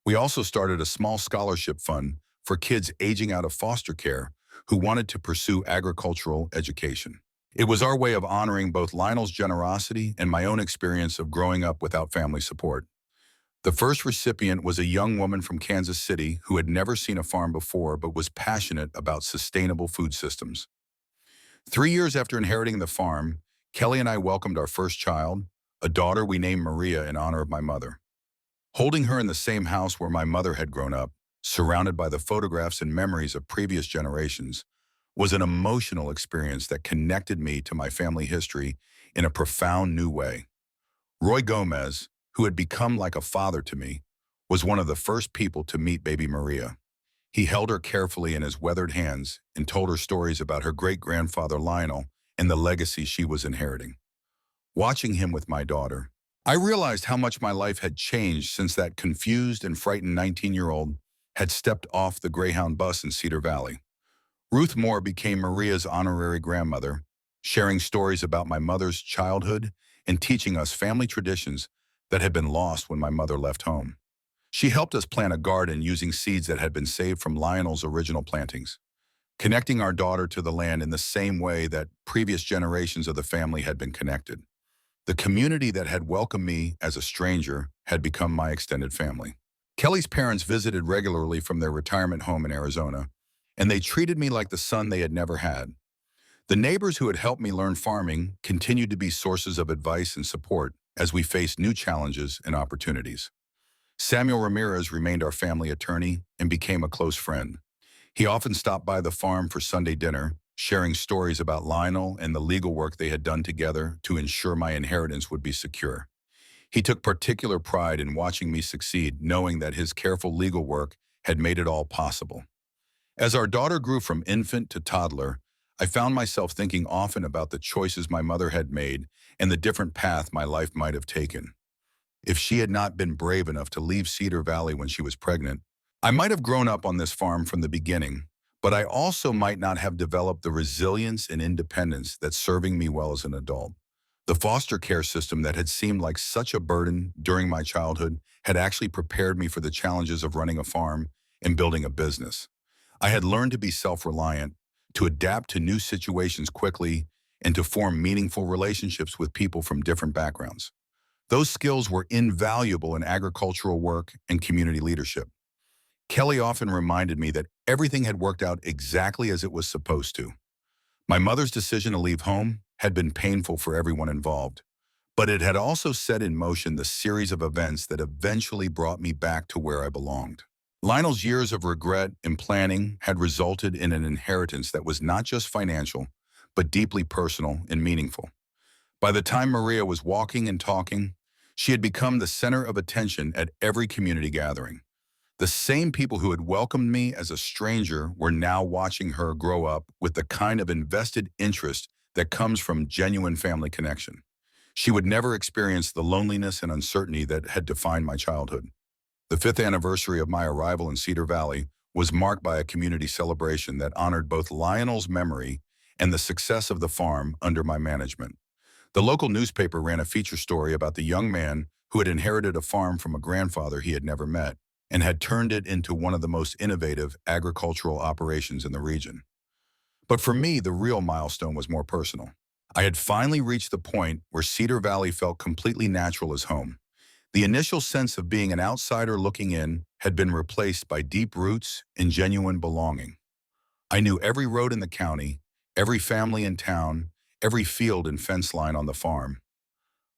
We also started a small scholarship fund for kids aging out of foster care who wanted to pursue agricultural education. It was our way of honoring both Lionel's generosity and my own experience of growing up without family support. The first recipient was a young woman from Kansas City who had never seen a farm before but was passionate about sustainable food systems. 3 years after inheriting the farm, Kelly and I welcomed our first child, a daughter we named Maria in honor of my mother. Holding her in the same house where my mother had grown up, surrounded by the photographs and memories of previous generations, was an emotional experience that connected me to my family history in a profound new way. Roy Gomez, who had become like a father to me, was one of the first people to meet baby Maria. He held her carefully in his weathered hands and told her stories about her great-grandfather Lionel and the legacy she was inheriting. Watching him with my daughter, I realized how much my life had changed since that confused and frightened 19-year-old had stepped off the Greyhound bus in Cedar Valley. Ruth Moore became Maria's honorary grandmother, sharing stories about my mother's childhood and teaching us family traditions that had been lost when my mother left home. She helped us plant a garden using seeds that had been saved from Lionel's original plantings, connecting our daughter to the land in the same way that previous generations of the family had been connected. The community that had welcomed me as a stranger had become my extended family. Kelly's parents visited regularly from their retirement home in Arizona, and they treated me like the son they had never had. The neighbors who had helped me learn farming continued to be sources of advice and support as we faced new challenges and opportunities. Samuel Ramirez remained our family attorney and became a close friend. He often stopped by the farm for Sunday dinner, sharing stories about Lionel and the legal work they had done together to ensure my inheritance would be secure. He took particular pride in watching me succeed, knowing that his careful legal work had made it all possible. As our daughter grew from infant to toddler, I found myself thinking often about the choices my mother had made and the different path my life might have taken. If she had not been brave enough to leave Cedar Valley when she was pregnant, I might have grown up on this farm from the beginning, but I also might not have developed the resilience and independence that's serving me well as an adult. The foster care system that had seemed like such a burden during my childhood had actually prepared me for the challenges of running a farm and building a business. I had learned to be self-reliant, to adapt to new situations quickly, and to form meaningful relationships with people from different backgrounds. Those skills were invaluable in agricultural work and community leadership. Kelly often reminded me that everything had worked out exactly as it was supposed to. My mother's decision to leave home had been painful for everyone involved, but it had also set in motion the series of events that eventually brought me back to where I belonged. Lionel's years of regret and planning had resulted in an inheritance that was not just financial, but deeply personal and meaningful. By the time Maria was walking and talking, she had become the center of attention at every community gathering. The same people who had welcomed me as a stranger were now watching her grow up with the kind of invested interest that comes from genuine family connection. She would never experience the loneliness and uncertainty that had defined my childhood. The fifth anniversary of my arrival in Cedar Valley was marked by a community celebration that honored both Lionel's memory and the success of the farm under my management. The local newspaper ran a feature story about the young man who had inherited a farm from a grandfather he had never met and had turned it into one of the most innovative agricultural operations in the region. But for me, the real milestone was more personal. I had finally reached the point where Cedar Valley felt completely natural as home. The initial sense of being an outsider looking in had been replaced by deep roots and genuine belonging. I knew every road in the county, every family in town, every field and fence line on the farm.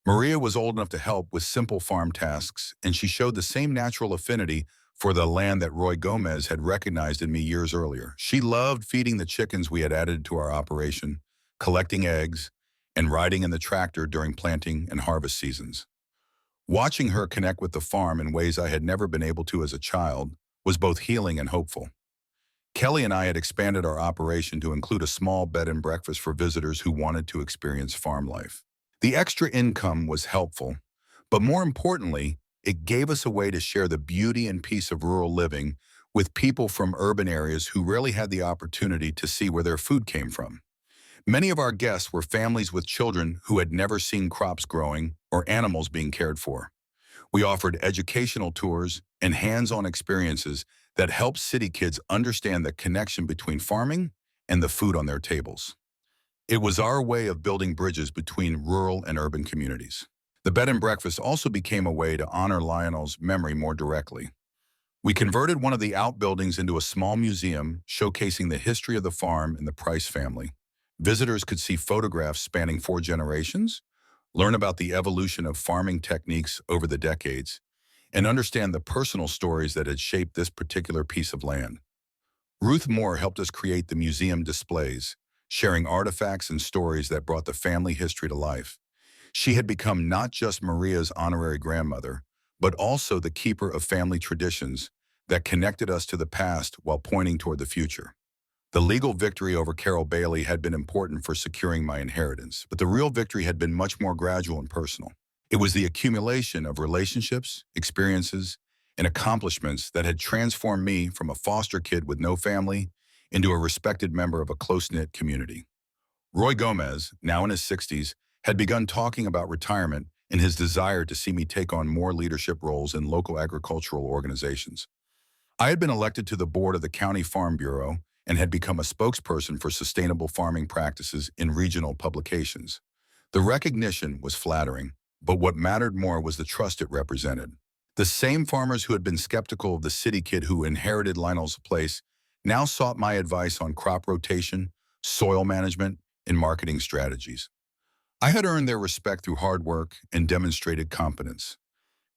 Maria was old enough to help with simple farm tasks, and she showed the same natural affinity for the land that Roy Gomez had recognized in me years earlier. She loved feeding the chickens we had added to our operation, collecting eggs, and riding in the tractor during planting and harvest seasons. Watching her connect with the farm in ways I had never been able to as a child was both healing and hopeful. Kelly and I had expanded our operation to include a small bed and breakfast for visitors who wanted to experience farm life. The extra income was helpful, but more importantly, it gave us a way to share the beauty and peace of rural living with people from urban areas who rarely had the opportunity to see where their food came from. Many of our guests were families with children who had never seen crops growing or animals being cared for. We offered educational tours and hands-on experiences that helped city kids understand the connection between farming and the food on their tables. It was our way of building bridges between rural and urban communities. The bed and breakfast also became a way to honor Lionel's memory more directly. We converted one of the outbuildings into a small museum showcasing the history of the farm and the Price family. Visitors could see photographs spanning 4 generations, learn about the evolution of farming techniques over the decades, and understand the personal stories that had shaped this particular piece of land. Ruth Moore helped us create the museum displays, sharing artifacts and stories that brought the family history to life. She had become not just Maria's honorary grandmother, but also the keeper of family traditions that connected us to the past while pointing toward the future. The legal victory over Carol Bailey had been important for securing my inheritance, but the real victory had been much more gradual and personal. It was the accumulation of relationships, experiences, and accomplishments that had transformed me from a foster kid with no family into a respected member of a close-knit community. Roy Gomez, now in his 60s, had begun talking about retirement and his desire to see me take on more leadership roles in local agricultural organizations. I had been elected to the board of the County Farm Bureau and had become a spokesperson for sustainable farming practices in regional publications. The recognition was flattering, but what mattered more was the trust it represented. The same farmers who had been skeptical of the city kid who inherited Lionel's place now sought my advice on crop rotation, soil management, and marketing strategies. I had earned their respect through hard work and demonstrated competence.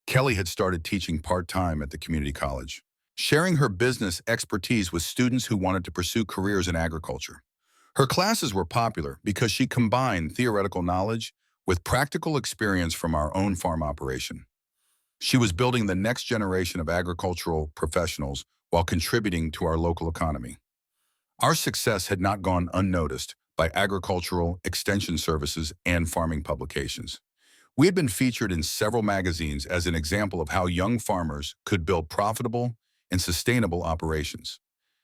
Kelly had started teaching part-time at the community college, sharing her business expertise with students who wanted to pursue careers in agriculture. Her classes were popular because she combined theoretical knowledge with practical experience from our own farm operation. She was building the next generation of agricultural professionals while contributing to our local economy. Our success had not gone unnoticed by agricultural, extension services, and farming publications. We had been featured in several magazines as an example of how young farmers could build profitable and sustainable operations.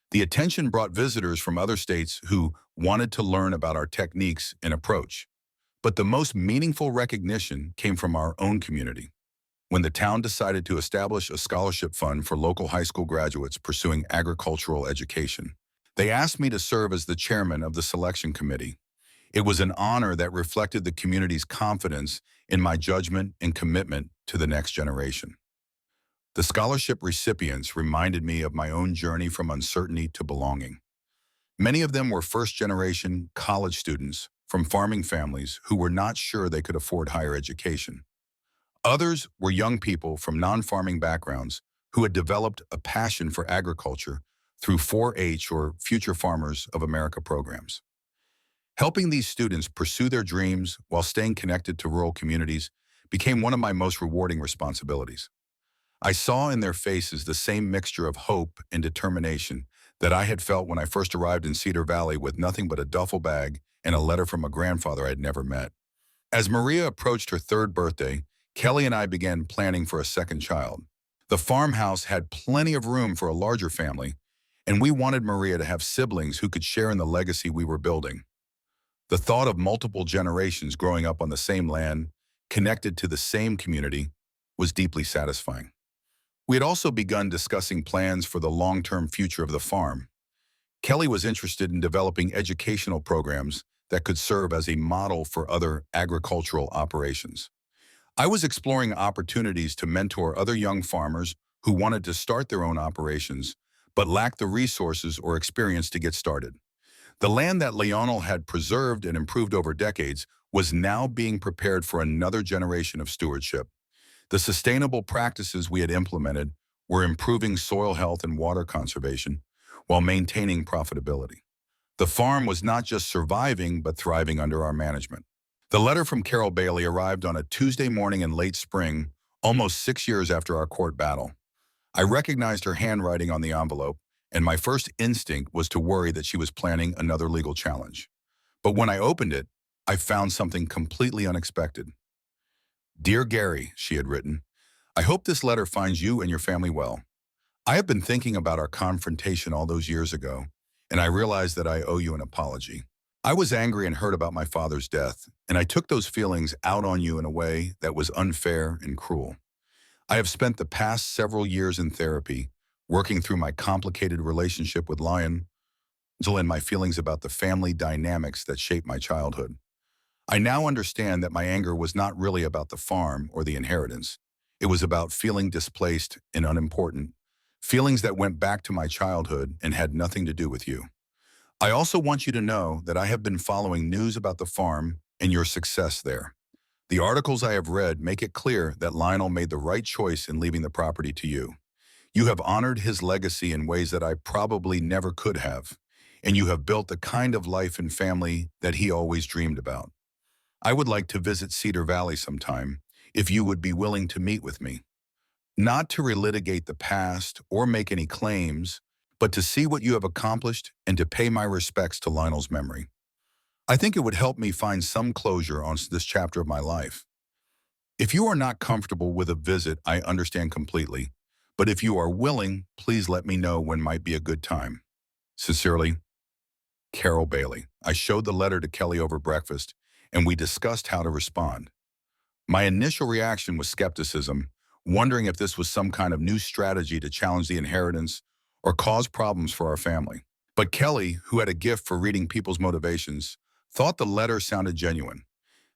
The attention brought visitors from other states who wanted to learn about our techniques and approach. But the most meaningful recognition came from our own community. When the town decided to establish a scholarship fund for local high school graduates pursuing agricultural education, they asked me to serve as the chairman of the selection committee. It was an honor that reflected the community's confidence in my judgment and commitment to the next generation. The scholarship recipients reminded me of my own journey from uncertainty to belonging. Many of them were first-generation college students from farming families who were not sure they could afford higher education. Others were young people from non-farming backgrounds who had developed a passion for agriculture through 4-H or Future Farmers of America programs. Helping these students pursue their dreams while staying connected to rural communities became one of my most rewarding responsibilities. I saw in their faces the same mixture of hope and determination that I had felt when I first arrived in Cedar Valley with nothing but a duffel bag and a letter from a grandfather I had never met. As Maria approached her third birthday, Kelly and I began planning for a second child. The farmhouse had plenty of room for a larger family, and we wanted Maria to have siblings who could share in the legacy we were building. The thought of multiple generations growing up on the same land, connected to the same community, was deeply satisfying. We had also begun discussing plans for the long-term future of the farm. Kelly was interested in developing educational programs that could serve as a model for other agricultural operations. I was exploring opportunities to mentor other young farmers who wanted to start their own operations, but lacked the resources or experience to get started. The land that Lionel had preserved and improved over decades was now being prepared for another generation of stewardship. The sustainable practices we had implemented were improving soil health and water conservation while maintaining profitability. The farm was not just surviving but thriving under our management. The letter from Carol Bailey arrived on a Tuesday morning in late spring, almost 6 years after our court battle. I recognized her handwriting on the envelope, and my first instinct was to worry that she was planning another legal challenge. But when I opened it, I found something completely unexpected. "Dear Gary," she had written, "I hope this letter finds you and your family well. I have been thinking about our confrontation all those years ago, and I realize that I owe you an apology. I was angry and hurt about my father's death, and I took those feelings out on you in a way that was unfair and cruel. I have spent the past several years in therapy, working through my complicated relationship with Lion, and my feelings about the family dynamics that shaped my childhood. I now understand that my anger was not really about the farm or the inheritance. It was about feeling displaced and unimportant, feelings that went back to my childhood and had nothing to do with you. I also want you to know that I have been following news about the farm and your success there. The articles I have read make it clear that Lionel made the right choice in leaving the property to you. You have honored his legacy in ways that I probably never could have, and you have built the kind of life and family that he always dreamed about. I would like to visit Cedar Valley sometime, if you would be willing to meet with me. Not to relitigate the past or make any claims, but to see what you have accomplished and to pay my respects to Lionel's memory. I think it would help me find some closure on this chapter of my life. If you are not comfortable with a visit, I understand completely, but if you are willing, please let me know when might be a good time. Sincerely, Carol Bailey." I showed the letter to Kelly over breakfast, and we discussed how to respond. My initial reaction was skepticism, wondering if this was some kind of new strategy to challenge the inheritance or cause problems for our family. But Kelly, who had a gift for reading people's motivations, thought the letter sounded genuine.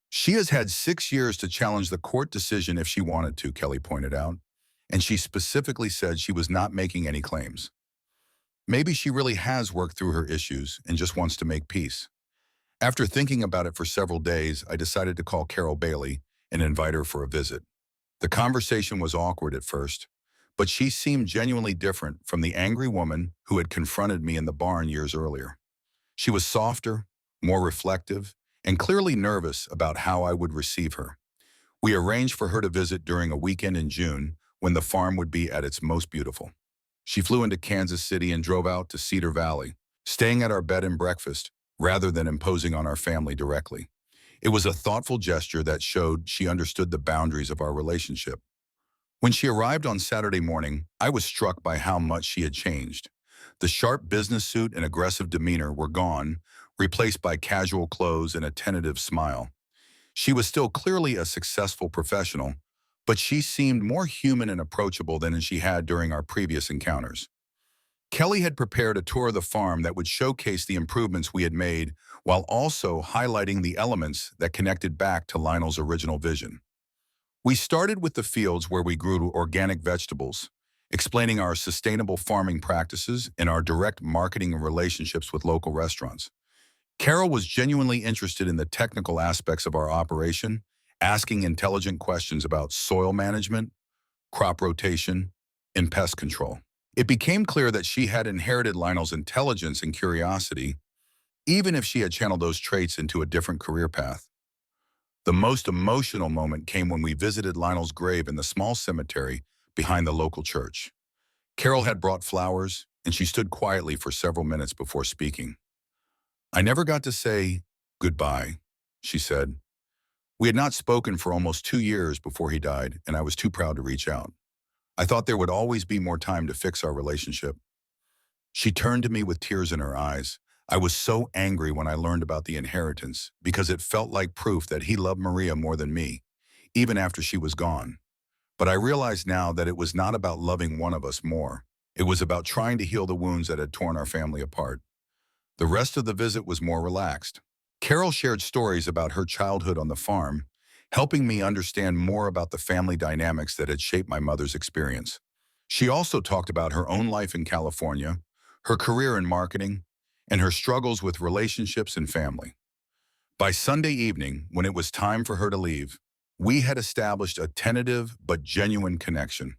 "She has had 6 years to challenge the court decision if she wanted to," Kelly pointed out, and she specifically said she was not making any claims. Maybe she really has worked through her issues and just wants to make peace. After thinking about it for several days, I decided to call Carol Bailey and invite her for a visit. The conversation was awkward at first, but she seemed genuinely different from the angry woman who had confronted me in the barn years earlier. She was softer, more reflective, and clearly nervous about how I would receive her. We arranged for her to visit during a weekend in June when the farm would be at its most beautiful. She flew into Kansas City and drove out to Cedar Valley, staying at our bed and breakfast rather than imposing on our family directly. It was a thoughtful gesture that showed she understood the boundaries of our relationship. When she arrived on Saturday morning, I was struck by how much she had changed. The sharp business suit and aggressive demeanor were gone, replaced by casual clothes and a tentative smile. She was still clearly a successful professional, but she seemed more human and approachable than she had during our previous encounters. Kelly had prepared a tour of the farm that would showcase the improvements we had made while also highlighting the elements that connected back to Lionel's original vision. We started with the fields where we grew organic vegetables, explaining our sustainable farming practices and our direct marketing and relationships with local restaurants. Carol was genuinely interested in the technical aspects of our operation, asking intelligent questions about soil management, crop rotation, and pest control. It became clear that she had inherited Lionel's intelligence and curiosity, even if she had channeled those traits into a different career path. The most emotional moment came when we visited Lionel's grave in the small cemetery behind the local church. Carol had brought flowers, and she stood quietly for several minutes before speaking. "I never got to say goodbye," she said. We had not spoken for almost 2 years before he died, and I was too proud to reach out. I thought there would always be more time to fix our relationship. She turned to me with tears in her eyes. I was so angry when I learned about the inheritance because it felt like proof that he loved Maria more than me, even after she was gone. But I realized now that it was not about loving one of us more. It was about trying to heal the wounds that had torn our family apart. The rest of the visit was more relaxed. Carol shared stories about her childhood on the farm, helping me understand more about the family dynamics that had shaped my mother's experience. She also talked about her own life in California, her career in marketing, and her struggles with relationships and family. By Sunday evening, when it was time for her to leave, we had established a tentative but genuine connection.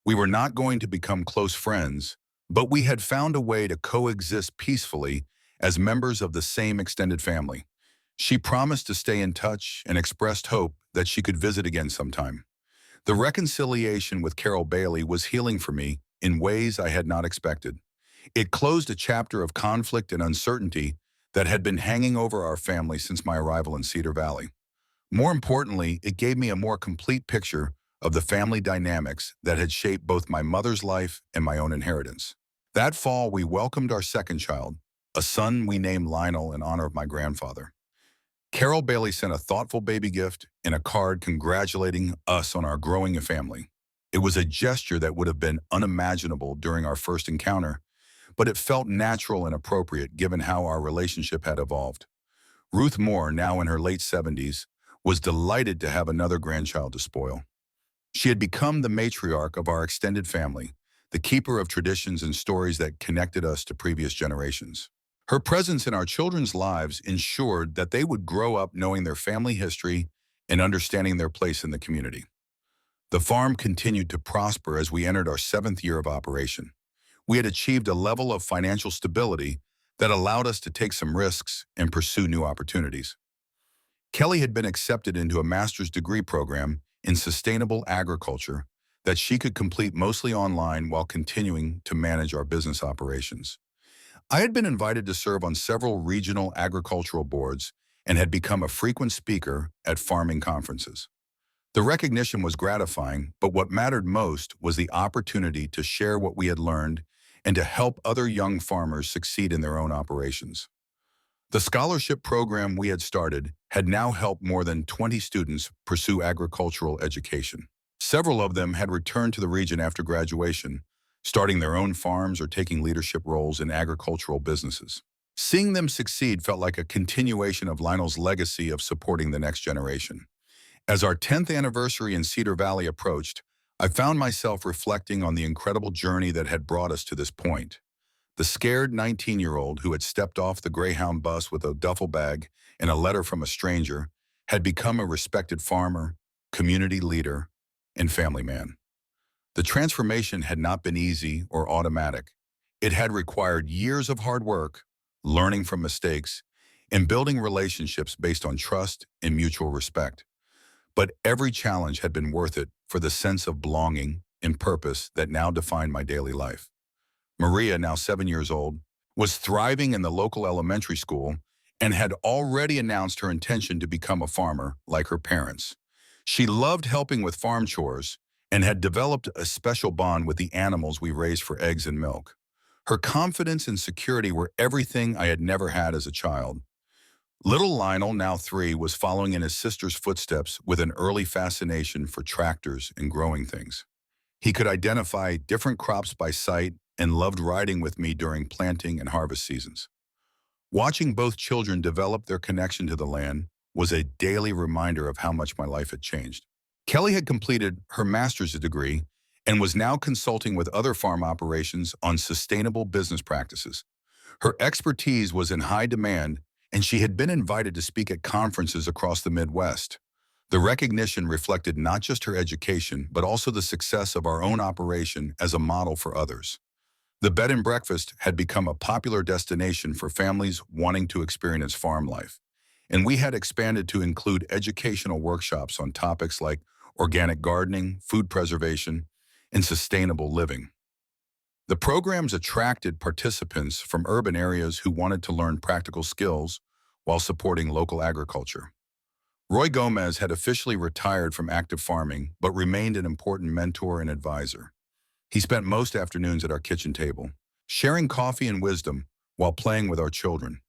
We were not going to become close friends, but we had found a way to coexist peacefully as members of the same extended family. She promised to stay in touch and expressed hope that she could visit again sometime. The reconciliation with Carol Bailey was healing for me in ways I had not expected. It closed a chapter of conflict and uncertainty that had been hanging over our family since my arrival in Cedar Valley. More importantly, it gave me a more complete picture of the family dynamics that had shaped both my mother's life and my own inheritance. That fall, we welcomed our second child, a son we named Lionel in honor of my grandfather. Carol Bailey sent a thoughtful baby gift and a card congratulating us on our growing family. It was a gesture that would have been unimaginable during our first encounter, but it felt natural and appropriate given how our relationship had evolved. Ruth Moore, now in her late 70s, was delighted to have another grandchild to spoil. She had become the matriarch of our extended family, the keeper of traditions and stories that connected us to previous generations. Her presence in our children's lives ensured that they would grow up knowing their family history and understanding their place in the community. The farm continued to prosper as we entered our 7th year of operation. We had achieved a level of financial stability that allowed us to take some risks and pursue new opportunities. Kelly had been accepted into a master's degree program in sustainable agriculture that she could complete mostly online while continuing to manage our business operations. I had been invited to serve on several regional agricultural boards and had become a frequent speaker at farming conferences. The recognition was gratifying, but what mattered most was the opportunity to share what we had learned and to help other young farmers succeed in their own operations. The scholarship program we had started had now helped more than 20 students pursue agricultural education. Several of them had returned to the region after graduation, starting their own farms or taking leadership roles in agricultural businesses. Seeing them succeed felt like a continuation of Lionel's legacy of supporting the next generation. As our 10th anniversary in Cedar Valley approached, I found myself reflecting on the incredible journey that had brought us to this point. The scared 19-year-old who had stepped off the Greyhound bus with a duffel bag and a letter from a stranger had become a respected farmer, community leader, and family man. The transformation had not been easy or automatic. It had required years of hard work, learning from mistakes, and building relationships based on trust and mutual respect. But every challenge had been worth it for the sense of belonging and purpose that now defined my daily life. Maria, now 7 years old, was thriving in the local elementary school and had already announced her intention to become a farmer like her parents. She loved helping with farm chores and had developed a special bond with the animals we raised for eggs and milk. Her confidence and security were everything I had never had as a child. Little Lionel, now 3, was following in his sister's footsteps with an early fascination for tractors and growing things. He could identify different crops by sight and loved riding with me during planting and harvest seasons. Watching both children develop their connection to the land was a daily reminder of how much my life had changed. Kelly had completed her master's degree and was now consulting with other farm operations on sustainable business practices. Her expertise was in high demand, and she had been invited to speak at conferences across the Midwest. The recognition reflected not just her education, but also the success of our own operation as a model for others. The bed and breakfast had become a popular destination for families wanting to experience farm life, and we had expanded to include educational workshops on topics like organic gardening, food preservation, and sustainable living. The programs attracted participants from urban areas who wanted to learn practical skills while supporting local agriculture. Roy Gomez had officially retired from active farming, but remained an important mentor and advisor. He spent most afternoons at our kitchen table, sharing coffee and wisdom while playing with our children.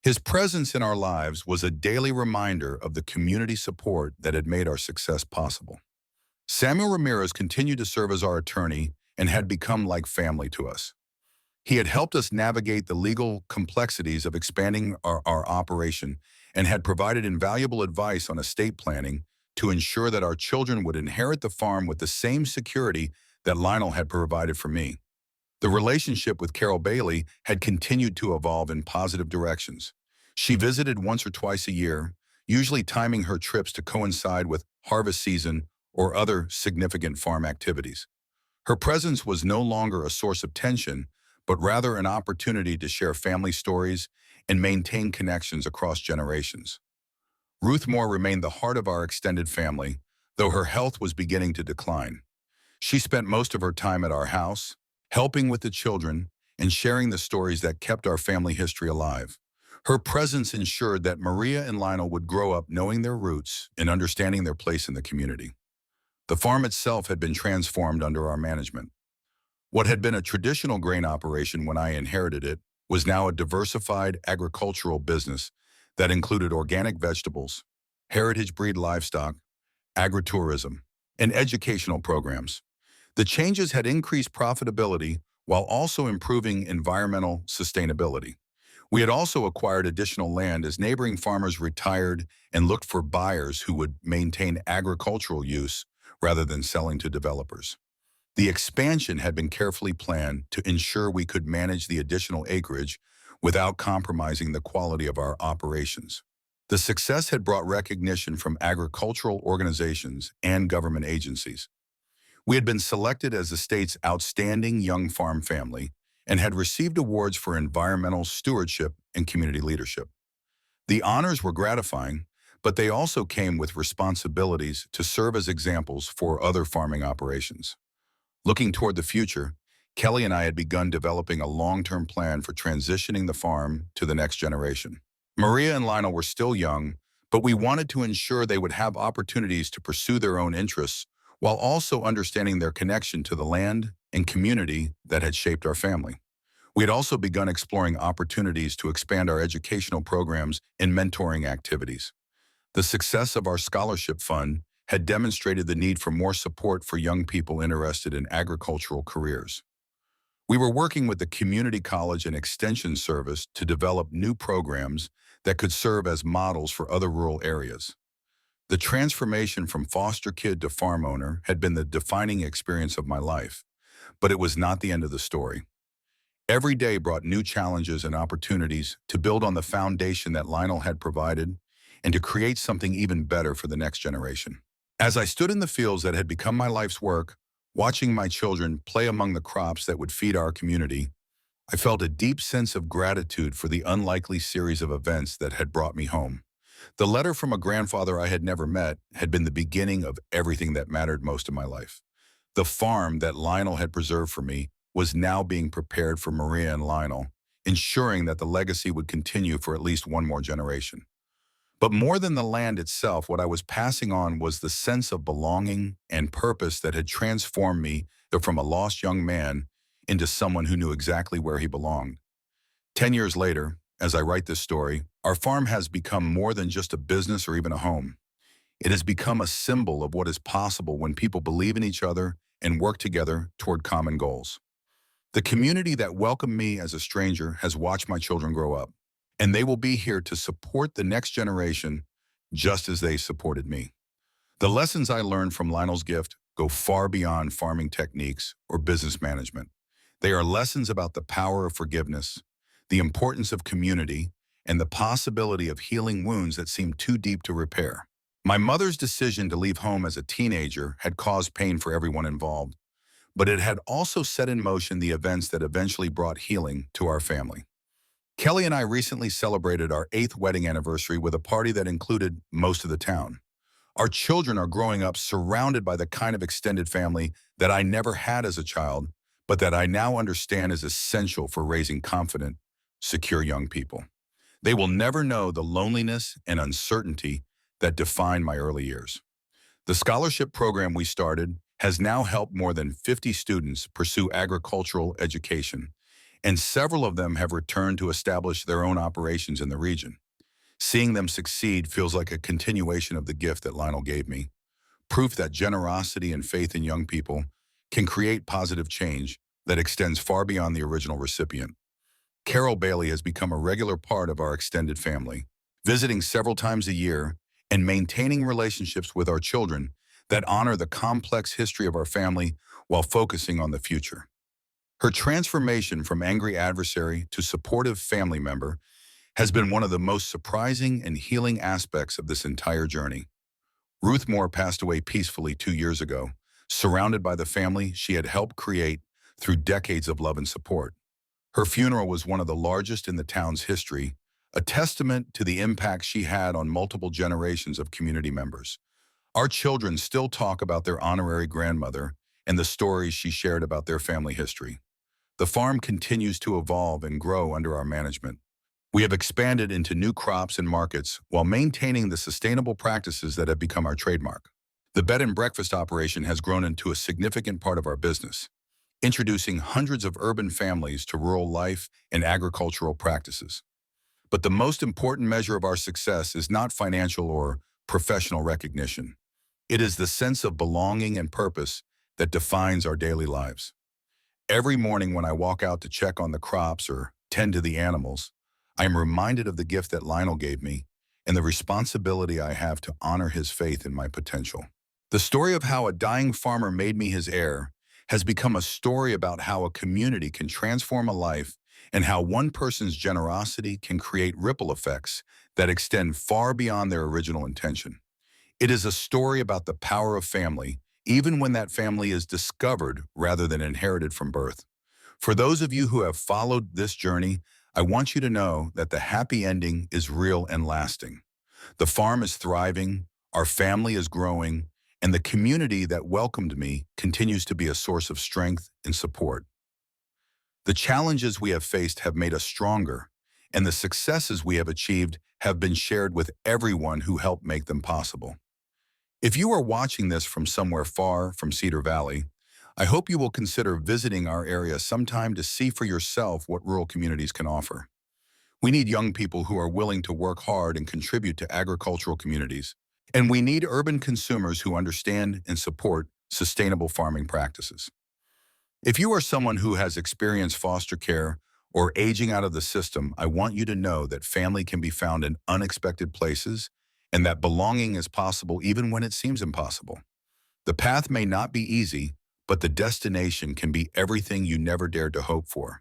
His presence in our lives was a daily reminder of the community support that had made our success possible. Samuel Ramirez continued to serve as our attorney and had become like family to us. He had helped us navigate the legal complexities of expanding our operation and had provided invaluable advice on estate planning to ensure that our children would inherit the farm with the same security that Lionel had provided for me. The relationship with Carol Bailey had continued to evolve in positive directions. She visited once or twice a year, usually timing her trips to coincide with harvest season or other significant farm activities. Her presence was no longer a source of tension, but rather an opportunity to share family stories and maintain connections across generations. Ruth Moore remained the heart of our extended family, though her health was beginning to decline. She spent most of her time at our house, helping with the children and sharing the stories that kept our family history alive. Her presence ensured that Maria and Lionel would grow up knowing their roots and understanding their place in the community. The farm itself had been transformed under our management. What had been a traditional grain operation when I inherited it was now a diversified agricultural business that included organic vegetables, heritage breed livestock, agritourism, and educational programs. The changes had increased profitability while also improving environmental sustainability. We had also acquired additional land as neighboring farmers retired and looked for buyers who would maintain agricultural use rather than selling to developers. The expansion had been carefully planned to ensure we could manage the additional acreage without compromising the quality of our operations. The success had brought recognition from agricultural organizations and government agencies. We had been selected as the state's outstanding young farm family and had received awards for environmental stewardship and community leadership. The honors were gratifying, but they also came with responsibilities to serve as examples for other farming operations. Looking toward the future, Kelly and I had begun developing a long-term plan for transitioning the farm to the next generation. Maria and Lionel were still young, but we wanted to ensure they would have opportunities to pursue their own interests while also understanding their connection to the land and community that had shaped our family. We had also begun exploring opportunities to expand our educational programs and mentoring activities. The success of our scholarship fund had demonstrated the need for more support for young people interested in agricultural careers. We were working with the Community College and Extension Service to develop new programs that could serve as models for other rural areas. The transformation from foster kid to farm owner had been the defining experience of my life, but it was not the end of the story. Every day brought new challenges and opportunities to build on the foundation that Lionel had provided and to create something even better for the next generation. As I stood in the fields that had become my life's work, watching my children play among the crops that would feed our community, I felt a deep sense of gratitude for the unlikely series of events that had brought me home. The letter from a grandfather I had never met had been the beginning of everything that mattered most in my life. The farm that Lionel had preserved for me was now being prepared for Maria and Lionel, ensuring that the legacy would continue for at least one more generation. But more than the land itself, what I was passing on was the sense of belonging and purpose that had transformed me from a lost young man into someone who knew exactly where he belonged. 10 years later, as I write this story, our farm has become more than just a business or even a home. It has become a symbol of what is possible when people believe in each other and work together toward common goals. The community that welcomed me as a stranger has watched my children grow up, and they will be here to support the next generation just as they supported me. The lessons I learned from Lionel's gift go far beyond farming techniques or business management. They are lessons about the power of forgiveness, the importance of community, and the possibility of healing wounds that seem too deep to repair. My mother's decision to leave home as a teenager had caused pain for everyone involved, but it had also set in motion the events that eventually brought healing to our family. Kelly and I recently celebrated our 8th wedding anniversary with a party that included most of the town. Our children are growing up surrounded by the kind of extended family that I never had as a child, but that I now understand is essential for raising confident, secure young people. They will never know the loneliness and uncertainty that defined my early years. The scholarship program we started has now helped more than 50 students pursue agricultural education, and several of them have returned to establish their own operations in the region. Seeing them succeed feels like a continuation of the gift that Lionel gave me, proof that generosity and faith in young people can create positive change that extends far beyond the original recipient. Carol Bailey has become a regular part of our extended family, visiting several times a year and maintaining relationships with our children that honor the complex history of our family while focusing on the future. Her transformation from angry adversary to supportive family member has been one of the most surprising and healing aspects of this entire journey. Ruth Moore passed away peacefully 2 years ago, surrounded by the family she had helped create through decades of love and support. Her funeral was one of the largest in the town's history, a testament to the impact she had on multiple generations of community members. Our children still talk about their honorary grandmother and the stories she shared about their family history. The farm continues to evolve and grow under our management. We have expanded into new crops and markets while maintaining the sustainable practices that have become our trademark. The bed and breakfast operation has grown into a significant part of our business, introducing hundreds of urban families to rural life and agricultural practices. But the most important measure of our success is not financial or professional recognition. It is the sense of belonging and purpose that defines our daily lives. Every morning when I walk out to check on the crops or tend to the animals, I am reminded of the gift that Lionel gave me and the responsibility I have to honor his faith in my potential. The story of how a dying farmer made me his heir has become a story about how a community can transform a life and how one person's generosity can create ripple effects that extend far beyond their original intention. It is a story about the power of family, even when that family is discovered rather than inherited from birth. For those of you who have followed this journey, I want you to know that the happy ending is real and lasting. The farm is thriving, our family is growing, and the community that welcomed me continues to be a source of strength and support. The challenges we have faced have made us stronger, and the successes we have achieved have been shared with everyone who helped make them possible. If you are watching this from somewhere far from Cedar Valley, I hope you will consider visiting our area sometime to see for yourself what rural communities can offer. We need young people who are willing to work hard and contribute to agricultural communities. And we need urban consumers who understand and support sustainable farming practices. If you are someone who has experienced foster care or aging out of the system, I want you to know that family can be found in unexpected places and that belonging is possible even when it seems impossible. The path may not be easy, but the destination can be everything you never dared to hope for.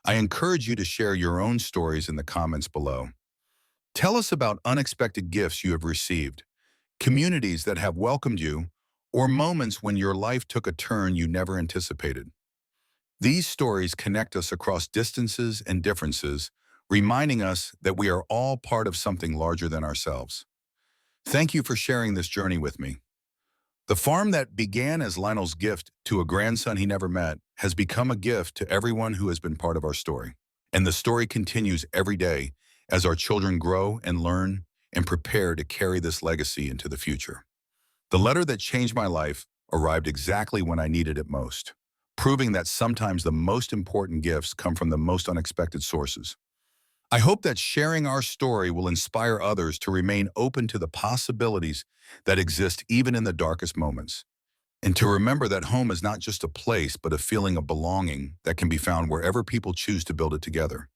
I encourage you to share your own stories in the comments below. Tell us about unexpected gifts you have received, communities that have welcomed you, or moments when your life took a turn you never anticipated. These stories connect us across distances and differences, reminding us that we are all part of something larger than ourselves. Thank you for sharing this journey with me. The farm that began as Lionel's gift to a grandson he never met has become a gift to everyone who has been part of our story. And the story continues every day as our children grow and learn and prepare to carry this legacy into the future. The letter that changed my life arrived exactly when I needed it most, proving that sometimes the most important gifts come from the most unexpected sources. I hope that sharing our story will inspire others to remain open to the possibilities that exist even in the darkest moments, and to remember that home is not just a place but a feeling of belonging that can be found wherever people choose to build it together.